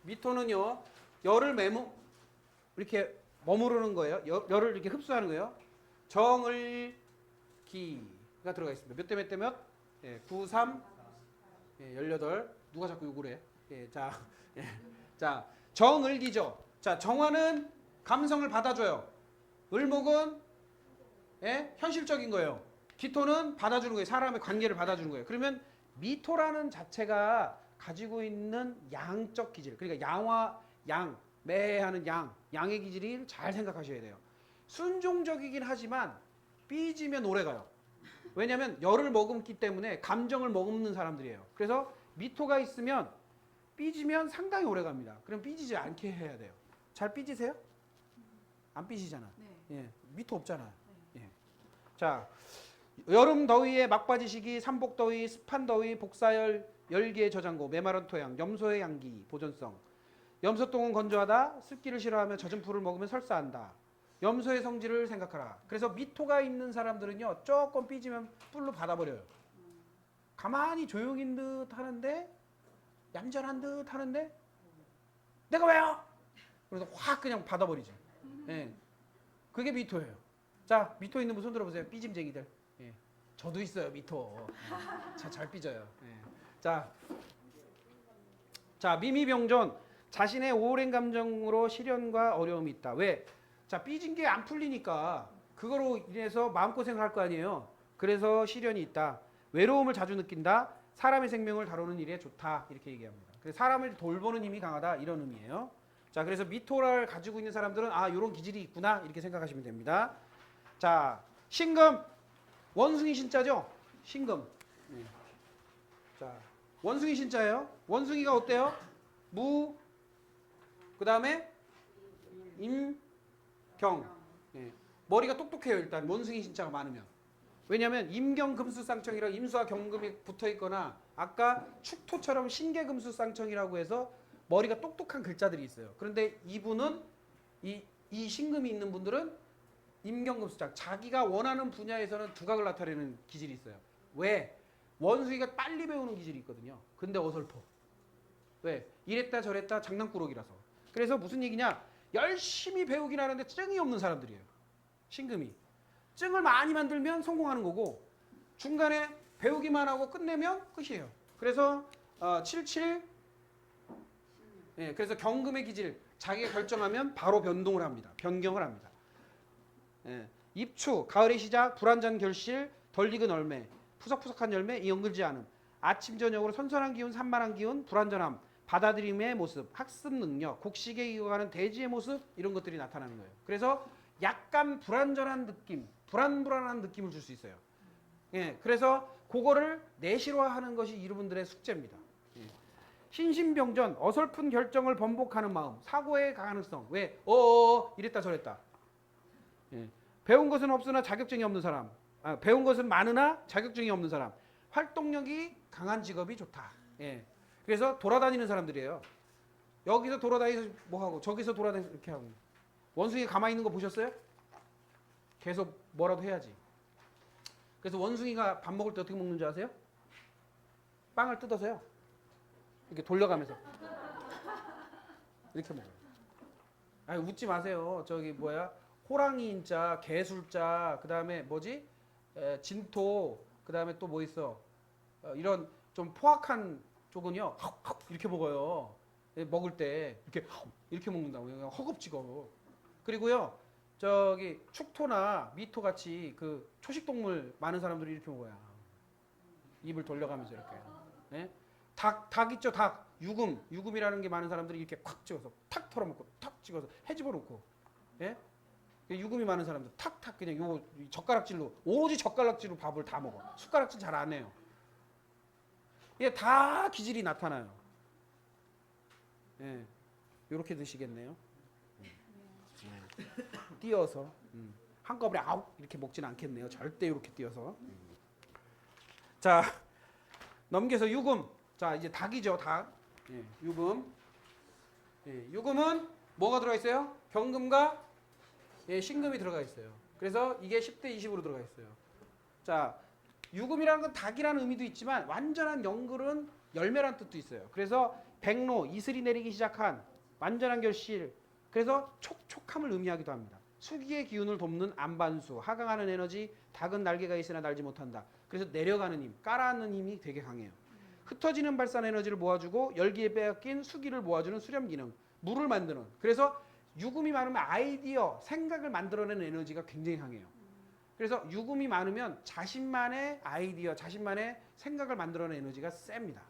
미토는요, 열을 이렇게 머무르는 거예요. 열을 이렇게 흡수하는 거예요. 정을 기가 들어가 있습니다. 몇 대 몇 대 몇? 예, 9, 3, 18. 누가 자꾸 욕을 해? 예, 자, 예, 자, 정을기죠. 자, 정화는 감성을 받아줘요. 을목은 현실적인 거예요. 기토는 받아주는 거예요. 사람의 관계를 받아주는 거예요. 그러면 미토라는 자체가 가지고 있는 양적 기질, 그러니까 양화, 매하는 양의 기질을 잘 생각하셔야 돼요. 순종적이긴 하지만 삐지면 오래가요. 왜냐하면 열을 머금기 때문에 감정을 머금는 사람들이에요. 그래서 미토가 있으면 삐지면 상당히 오래갑니다. 그럼 삐지지 않게 해야 돼요. 잘 삐지세요? 안 삐지잖아. 네. 예, 미토 없잖아. 네. 예. 자, 여름 더위에 막바지 시기, 삼복 더위, 습한 더위, 복사열, 열기의 저장고, 메마른 토양, 염소의 양기, 보존성. 염소똥은 건조하다. 습기를 싫어하며 젖은 풀을 먹으면 설사한다. 염소의 성질을 생각하라. 그래서 미토가 있는 사람들은요, 조금 삐지면 뿔로 받아버려요. 가만히 조용인 듯 하는데, 얌전한 듯 하는데, 내가 왜요? 그래서 확 그냥 받아버리죠. 예. 그게 미토예요. 자, 미토 있는 분 손 들어보세요. 삐짐쟁이들. 예. 저도 있어요, 미토. 잘 삐져요. 예. 자, 미미병존. 자신의 오랜 감정으로 시련과 어려움이 있다. 왜? 자, 삐진 게 안 풀리니까 그거로 인해서 마음고생을 할 거 아니에요. 그래서 시련이 있다. 외로움을 자주 느낀다. 사람의 생명을 다루는 일에 좋다. 이렇게 얘기합니다. 그래서 사람을 돌보는 힘이 강하다. 이런 의미예요. 자, 그래서 미토를 가지고 있는 사람들은 아, 요런 기질이 있구나. 이렇게 생각하시면 됩니다. 자, 신금. 원숭이 신자죠? 신금. 네. 자, 원숭이 신자예요. 원숭이가 어때요? 무, 그 다음에 임경. 네. 머리가 똑똑해요. 일단 원숭이 신자가 많으면. 왜냐하면 임경금수쌍청이라 임수와 경금이 붙어 있거나 아까 축토처럼 신계금수쌍청이라고 해서 머리가 똑똑한 글자들이 있어요. 그런데 이분은 이 신금이 있는 분들은 임경금수장, 자기가 원하는 분야에서는 두각을 나타내는 기질이 있어요. 왜? 원숭이가 빨리 배우는 기질이 있거든요. 근데 어설퍼. 왜? 이랬다 저랬다 장난꾸러기라서. 그래서 무슨 얘기냐? 열심히 배우긴 하는데 증이 없는 사람들이에요. 신금이. 증을 많이 만들면 성공하는 거고 중간에 배우기만 하고 끝내면 끝이에요. 그래서 77, 예, 그래서 경금의 기질, 자기가 결정하면 바로 변동을 합니다. 변경을 합니다. 예, 입추, 가을의 시작, 불완전 결실, 덜 익은 열매, 푸석푸석한 열매, 연글지 않음, 아침 저녁으로 선선한 기운, 산만한 기운, 불완전함, 받아들임의 모습, 학습 능력, 곡식에 이어가는 대지의 모습, 이런 것들이 나타나는 거예요. 그래서 약간 불완전한 느낌, 불안불안한 느낌을 줄 수 있어요. 예, 그래서 그거를 내실화하는 것이 이분들의 숙제입니다. 예. 신신병전, 어설픈 결정을 번복하는 마음, 사고의 가능성. 왜? 이랬다 저랬다. 예. 배운 것은 없으나 자격증이 없는 사람. 배운 것은 많으나 자격증이 없는 사람. 활동력이 강한 직업이 좋다. 예. 그래서 돌아다니는 사람들이에요. 여기서 돌아다니서 뭐 하고 저기서 돌아다니서 이렇게 하고. 원숭이 가만히 있는 거 보셨어요? 계속 뭐라도 해야지. 그래서 원숭이가 밥 먹을 때 어떻게 먹는 줄 아세요? 빵을 뜯어서요. 이렇게 돌려가면서 이렇게 먹어요. 아니 웃지 마세요. 저기 뭐야? 호랑이 인자, 개술자, 그 다음에 뭐지? 진토, 그 다음에 또 뭐 있어? 이런 좀 포악한 쪽은요, 이렇게 먹어요. 먹을 때 이렇게 먹는다고. 허겁지겁. 그리고요, 저기 축토나 미토 같이 그 초식 동물 많은 사람들이 이렇게 먹어요. 입을 돌려가면서 이렇게. 네? 닭 있죠, 닭. 유금이라는 게 많은 사람들이 이렇게 콱 찍어서 탁 털어먹고 탁 찍어서 해집어 놓고. 예? 유금이 많은 사람들 탁탁 그냥 요 젓가락질로 오로지 젓가락질로 밥을 다 먹어. 숟가락질 잘 안 해요. 이게 다 기질이 나타나요. 예, 이렇게 드시겠네요. 띄어서 한꺼번에 아욱 이렇게 먹진 않겠네요. 절대 이렇게 띄어서. 자, 넘겨서 유금. 자, 이제 닭이죠, 닭. 예, 유금. 예, 유금은 뭐가 들어가 있어요? 경금과 신금이 들어가 있어요. 그래서 이게 10대 20으로 들어가 있어요. 자, 유금이라는 건 닭이라는 의미도 있지만 완전한 영글은 열매라는 뜻도 있어요. 그래서 백로, 이슬이 내리기 시작한 완전한 결실. 그래서 촉촉함을 의미하기도 합니다. 수기의 기운을 돕는 안반수, 하강하는 에너지, 닭은 날개가 있으나 날지 못한다. 그래서 내려가는 힘, 깔아앉는 힘이 되게 강해요. 흩어지는 발산 에너지를 모아주고 열기에 빼앗긴 수기를 모아주는 수렴 기능, 물을 만드는. 그래서 유금이 많으면 아이디어, 생각을 만들어내는 에너지가 굉장히 강해요. 그래서 유금이 많으면 자신만의 아이디어, 자신만의 생각을 만들어내는 에너지가 셉니다.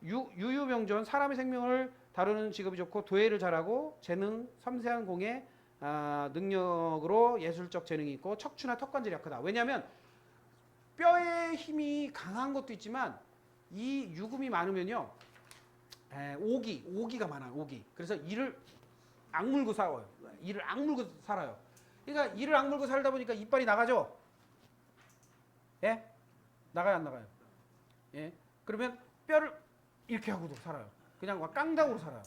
유유병존, 사람의 생명을 다루는 직업이 좋고 도예를 잘하고 재능, 섬세한 공예, 능력으로 예술적 재능이 있고 척추나 턱관절이 약하다. 왜냐하면 뼈의 힘이 강한 것도 있지만 이 유금이 많으면요, 오기가 많아요. 오기. 그래서 이를 악물고 싸워요. 이를 악물고 살아요. 그러니까 이를 악물고 살다 보니까 이빨이 나가죠. 예? 나가요, 안 나가요? 예? 그러면 뼈를 이렇게 하고도 살아요. 그냥 막 깡다구로 살아요.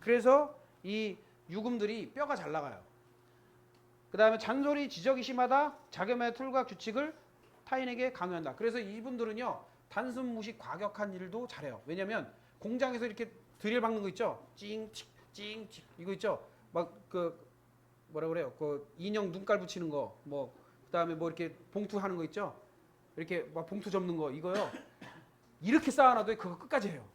그래서 이 유금들이 뼈가 잘 나가요. 그 다음에 잔소리, 지적이 심하다. 자기만의 툴과 규칙을 타인에게 강요한다. 그래서 이분들은요, 단순 무식, 과격한 일도 잘해요. 왜냐면 공장에서 이렇게 드릴 박는 거 있죠? 찡칙, 찡칙 이거 있죠? 막 그 뭐라 그래요? 그 인형 눈깔 붙이는 거, 뭐 그다음에 뭐 이렇게 봉투 하는 거 있죠? 이렇게 막 봉투 접는 거 이거요. 이렇게 쌓아놔도 그거 끝까지 해요.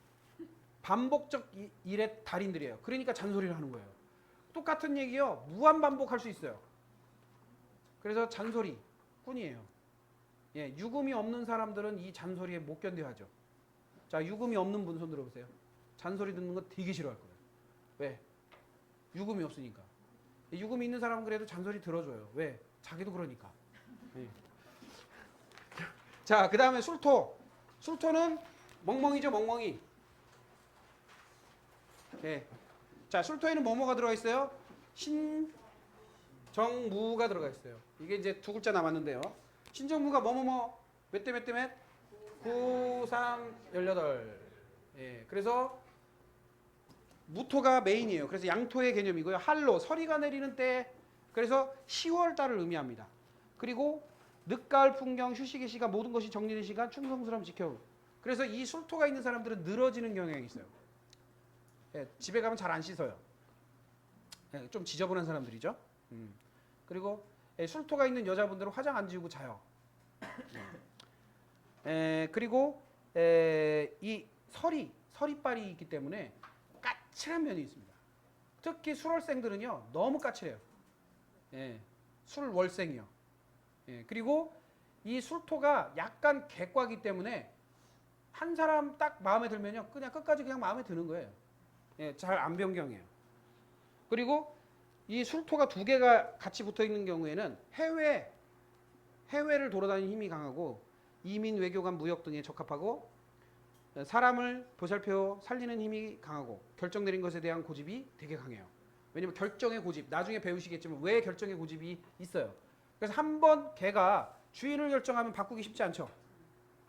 반복적 일의 달인들이에요. 그러니까 잔소리를 하는 거예요. 똑같은 얘기요. 무한 반복할 수 있어요. 그래서 잔소리 꾼이에요. 예, 유금이 없는 사람들은 이 잔소리에 못 견뎌하죠. 자, 유금이 없는 분 손 들어보세요. 잔소리 듣는 거 되게 싫어할 거예요. 왜? 유금이 없으니까. 유금이 있는 사람은 그래도 잔소리 들어줘요. 왜? 자기도 그러니까. 예. 자, 그 다음에 술토. 술토는 멍멍이죠, 멍멍이. 예. 자, 술토에는 뭐뭐가 들어가 있어요? 신정무가 들어가 있어요. 이게 이제 두 글자 남았는데요. 신정무가 뭐뭐뭐 몇 대 몇 대 몇? 9, 3, 18. 예. 그래서 무토가 메인이에요. 그래서 양토의 개념이고요. 할로, 서리가 내리는 때. 그래서 10월 달을 의미합니다. 그리고 늦가을 풍경, 휴식의 시간, 모든 것이 정리된 시간, 충성스러움 지켜. 그래서 이 술토가 있는 사람들은 늘어지는 경향이 있어요. 예, 집에 가면 잘 안 씻어요. 예, 좀 지저분한 사람들이죠. 그리고 술토가 있는 여자분들은 화장 안 지우고 자요. 그리고 이 서리빨이 있기 때문에 까칠한 면이 있습니다. 특히 술월생들은요 너무 까칠해요. 예, 술월생이요. 예, 그리고 이 술토가 약간 객과기 때문에 한 사람 딱 마음에 들면요 그냥 끝까지 그냥 마음에 드는 거예요. 예, 잘 안 변경해요. 그리고 이 술토가 두 개가 같이 붙어 있는 경우에는 해외를 돌아다니는 힘이 강하고 이민, 외교관, 무역 등에 적합하고 사람을 보살펴 살리는 힘이 강하고 결정 내린 것에 대한 고집이 되게 강해요. 왜냐면 결정의 고집, 나중에 배우시겠지만 왜 결정의 고집이 있어요. 그래서 한번 걔가 주인을 결정하면 바꾸기 쉽지 않죠.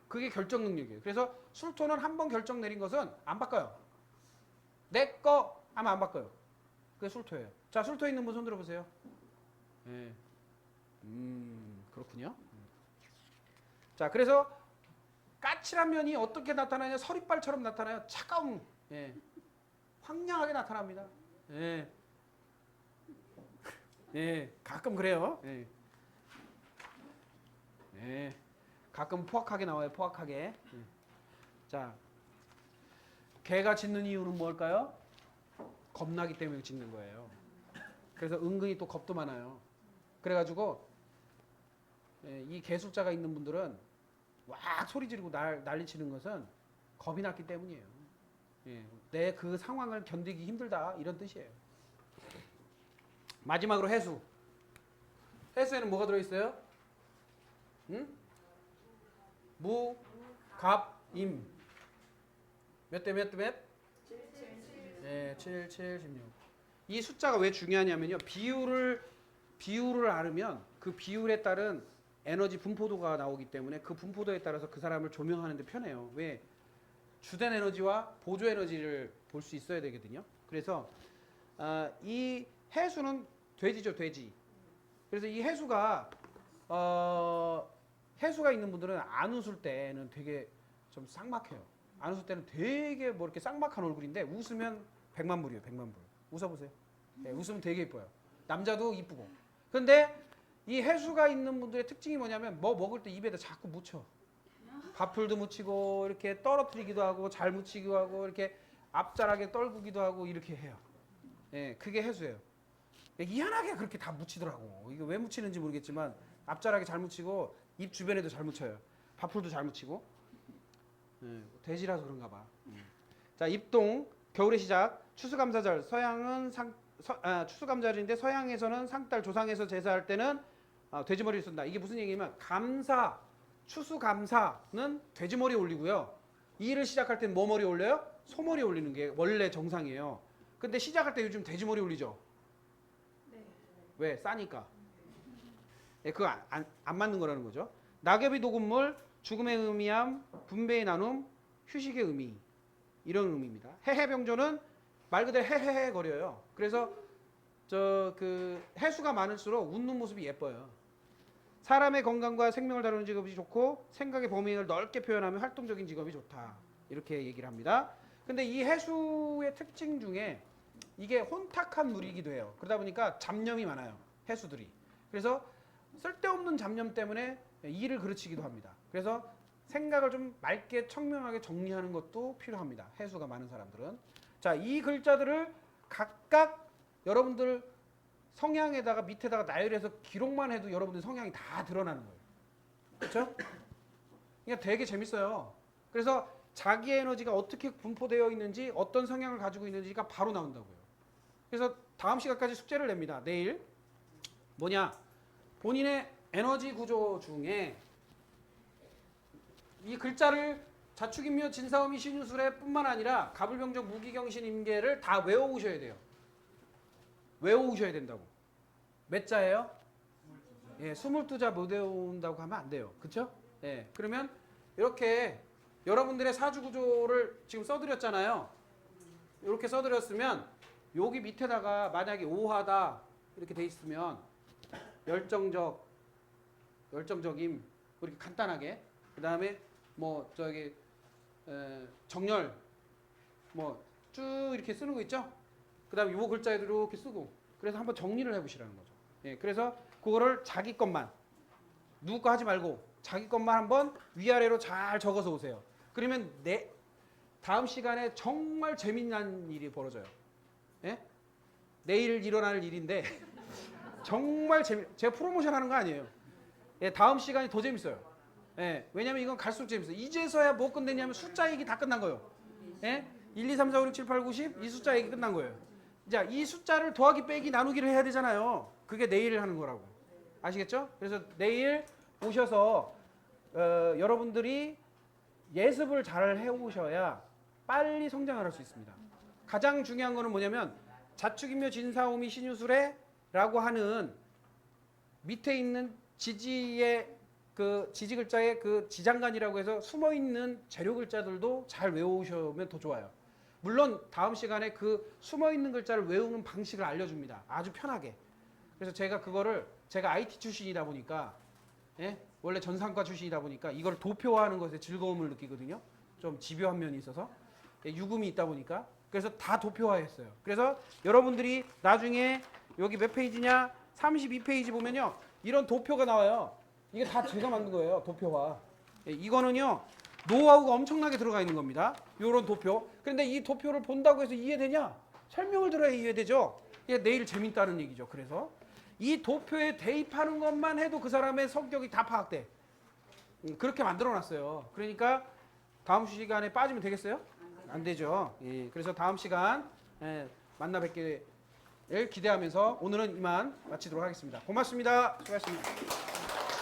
그게 결정 능력이에요. 그래서 술토는 한번 결정 내린 것은 안 바꿔요. 내 거 하면 안 바꿔요. 그게 술토예요. 자, 술토 있는 분 손 들어보세요. 네. 그렇군요. 자, 그래서 까칠한 면이 어떻게 나타나냐? 서리빨처럼 나타나요. 차가운, 예. 황량하게 나타납니다. 예. 예, 가끔 그래요. 예. 예. 가끔 포악하게 나와요. 포악하게. 예. 자, 개가 짖는 이유는 뭘까요? 겁나기 때문에 짖는 거예요. 그래서 은근히 또 겁도 많아요. 그래가지고 이 개술자가 있는 분들은 와 소리 지르고 난리치는 것은 겁이 났기 때문이에요. 예, 내 그 상황을 견디기 힘들다 이런 뜻이에요. 마지막으로 해수. 해수에는 뭐가 들어있어요? 응? 무, 갑, 임. 몇 대 몇 대 몇? 7, 7, 16. 이 숫자가 왜 중요하냐면요. 비율을 알으면 그 비율에 따른 에너지 분포도가 나오기 때문에 그 분포도에 따라서 그 사람을 조명하는 데 편해요. 왜? 주된 에너지와 보조 에너지를 볼 수 있어야 되거든요. 그래서 이 해수는 돼지죠, 돼지. 그래서 이 해수가 있는 분들은 안 웃을 때는 되게 좀 쌍막해요. 안 웃을 때는 되게 뭐 이렇게 쌍막한 얼굴인데 웃으면 100만 불이에요. 100만 불. 웃어보세요. 네, 웃으면 되게 이뻐요. 남자도 이쁘고. 근데 이 해수가 있는 분들의 특징이 뭐냐면 뭐 먹을 때 입에다 자꾸 묻혀. 밥풀도 묻히고 이렇게 떨어뜨리기도 하고 잘 묻히기도 하고 이렇게 앞자락에 떨구기도 하고 이렇게 해요. 예, 그게 해수예요. 희한하게 그렇게 다 묻히더라고. 이게 왜 묻히는지 모르겠지만 앞자락에 잘 묻히고 입 주변에도 잘 묻혀요. 밥풀도 잘 묻히고. 예, 돼지라서 그런가 봐. 자, 입동 겨울의 시작. 추수감사절. 서양은 추수감사절인데 서양에서는 상달 조상에서 제사할 때는 돼지머리를 쓴다. 이게 무슨 얘기냐면 감사, 추수감사는 돼지머리 올리고요. 이 일을 시작할 때는 뭐 머리 올려요? 소머리 올리는 게 원래 정상이에요. 근데 시작할 때 요즘 돼지머리 올리죠. 네. 왜? 싸니까. 네, 그거 안 맞는 거라는 거죠. 낙엽이 녹음물, 죽음의 의미함, 분배의 나눔, 휴식의 의미. 이런 의미입니다. 해해병조는 말 그대로 해해해 거려요. 그래서 그 해수가 많을수록 웃는 모습이 예뻐요. 사람의 건강과 생명을 다루는 직업이 좋고 생각의 범위를 넓게 표현하면 활동적인 직업이 좋다. 이렇게 얘기를 합니다. 근데 이 해수의 특징 중에 이게 혼탁한 물이기도 해요. 그러다 보니까 잡념이 많아요. 해수들이. 그래서 쓸데없는 잡념 때문에 일을 그르치기도 합니다. 그래서 생각을 좀 맑게 청명하게 정리하는 것도 필요합니다. 해수가 많은 사람들은. 자, 이 글자들을 각각 여러분들 성향에다가 밑에다가 나열해서 기록만 해도 여러분들 성향이 다 드러나는 거예요. 그렇죠? 그러니까 되게 재밌어요. 그래서 자기 에너지가 어떻게 분포되어 있는지 어떤 성향을 가지고 있는지가 바로 나온다고요. 그래서 다음 시간까지 숙제를 냅니다. 내일 뭐냐? 본인의 에너지 구조 중에 이 글자를 자축인묘 진사오미 신유술에 뿐만 아니라 가불병정 무기경신 임계를 다 외워오셔야 돼요. 외워오셔야 된다고. 몇 자예요? 예, 22자 못 외운다고 하면 안 돼요. 그쵸? 예, 그러면 이렇게 여러분들의 사주 구조를 지금 써드렸잖아요. 이렇게 써드렸으면 여기 밑에다가 만약에 오하다 이렇게 돼 있으면 열정적임 이렇게 간단하게, 그 다음에 뭐 저기 정열 뭐 쭉 이렇게 쓰는 거 있죠? 그 다음에 요 글자에도 이렇게 쓰고, 그래서 한번 정리를 해보시라는 거죠. 예, 그래서 그거를 자기 것만 누구 거 하지 말고 자기 것만 한번 위아래로 잘 적어서 오세요. 그러면 다음 시간에 정말 재미난 일이 벌어져요. 예? 내일 일어날 일인데 정말 제가 프로모션 하는 거 아니에요. 예, 다음 시간이 더 재밌어요. 예, 왜냐면 이건 갈수록 재밌어요. 이제서야 뭐 끝냈냐면 숫자 얘기 다 끝난 거예요. 예? 1, 2, 3, 4, 5, 6, 7, 8, 9, 10 이 숫자 얘기 끝난 거예요. 자, 이 숫자를 더하기 빼기 나누기를 해야 되잖아요. 그게 내일 하는 거라고. 아시겠죠? 그래서 내일 오셔서 여러분들이 예습을 잘 해오셔야 빨리 성장을 할 수 있습니다. 가장 중요한 거는 뭐냐면 자축인묘 진사오미 신유술에라고 하는 밑에 있는 지지의 그 지지 글자의 그 지장간이라고 해서 숨어 있는 재료 글자들도 잘 외우시면 더 좋아요. 물론 다음 시간에 그 숨어 있는 글자를 외우는 방식을 알려줍니다. 아주 편하게. 그래서 제가 그거를 제가 IT 출신이다 보니까, 예? 원래 전산과 출신이다 보니까 이걸 도표화하는 것에 즐거움을 느끼거든요. 좀 집요한 면이 있어서, 예, 유금이 있다 보니까. 그래서 다 도표화했어요. 그래서 여러분들이 나중에 여기 몇 페이지냐? 32페이지 보면요, 이런 도표가 나와요. 이게 다 제가 만든 거예요. 도표화. 예, 이거는요 노하우가 엄청나게 들어가 있는 겁니다. 이런 도표. 그런데 이 도표를 본다고 해서 이해되냐? 설명을 들어야 이해되죠. 이게 내일 재밌다는 얘기죠. 그래서 이 도표에 대입하는 것만 해도 그 사람의 성격이 다 파악돼. 그렇게 만들어놨어요. 그러니까 다음 시간에 빠지면 되겠어요? 안 되죠. 예, 그래서 다음 시간 만나 뵙기를 기대하면서 오늘은 이만 마치도록 하겠습니다. 고맙습니다. 수고하셨습니다.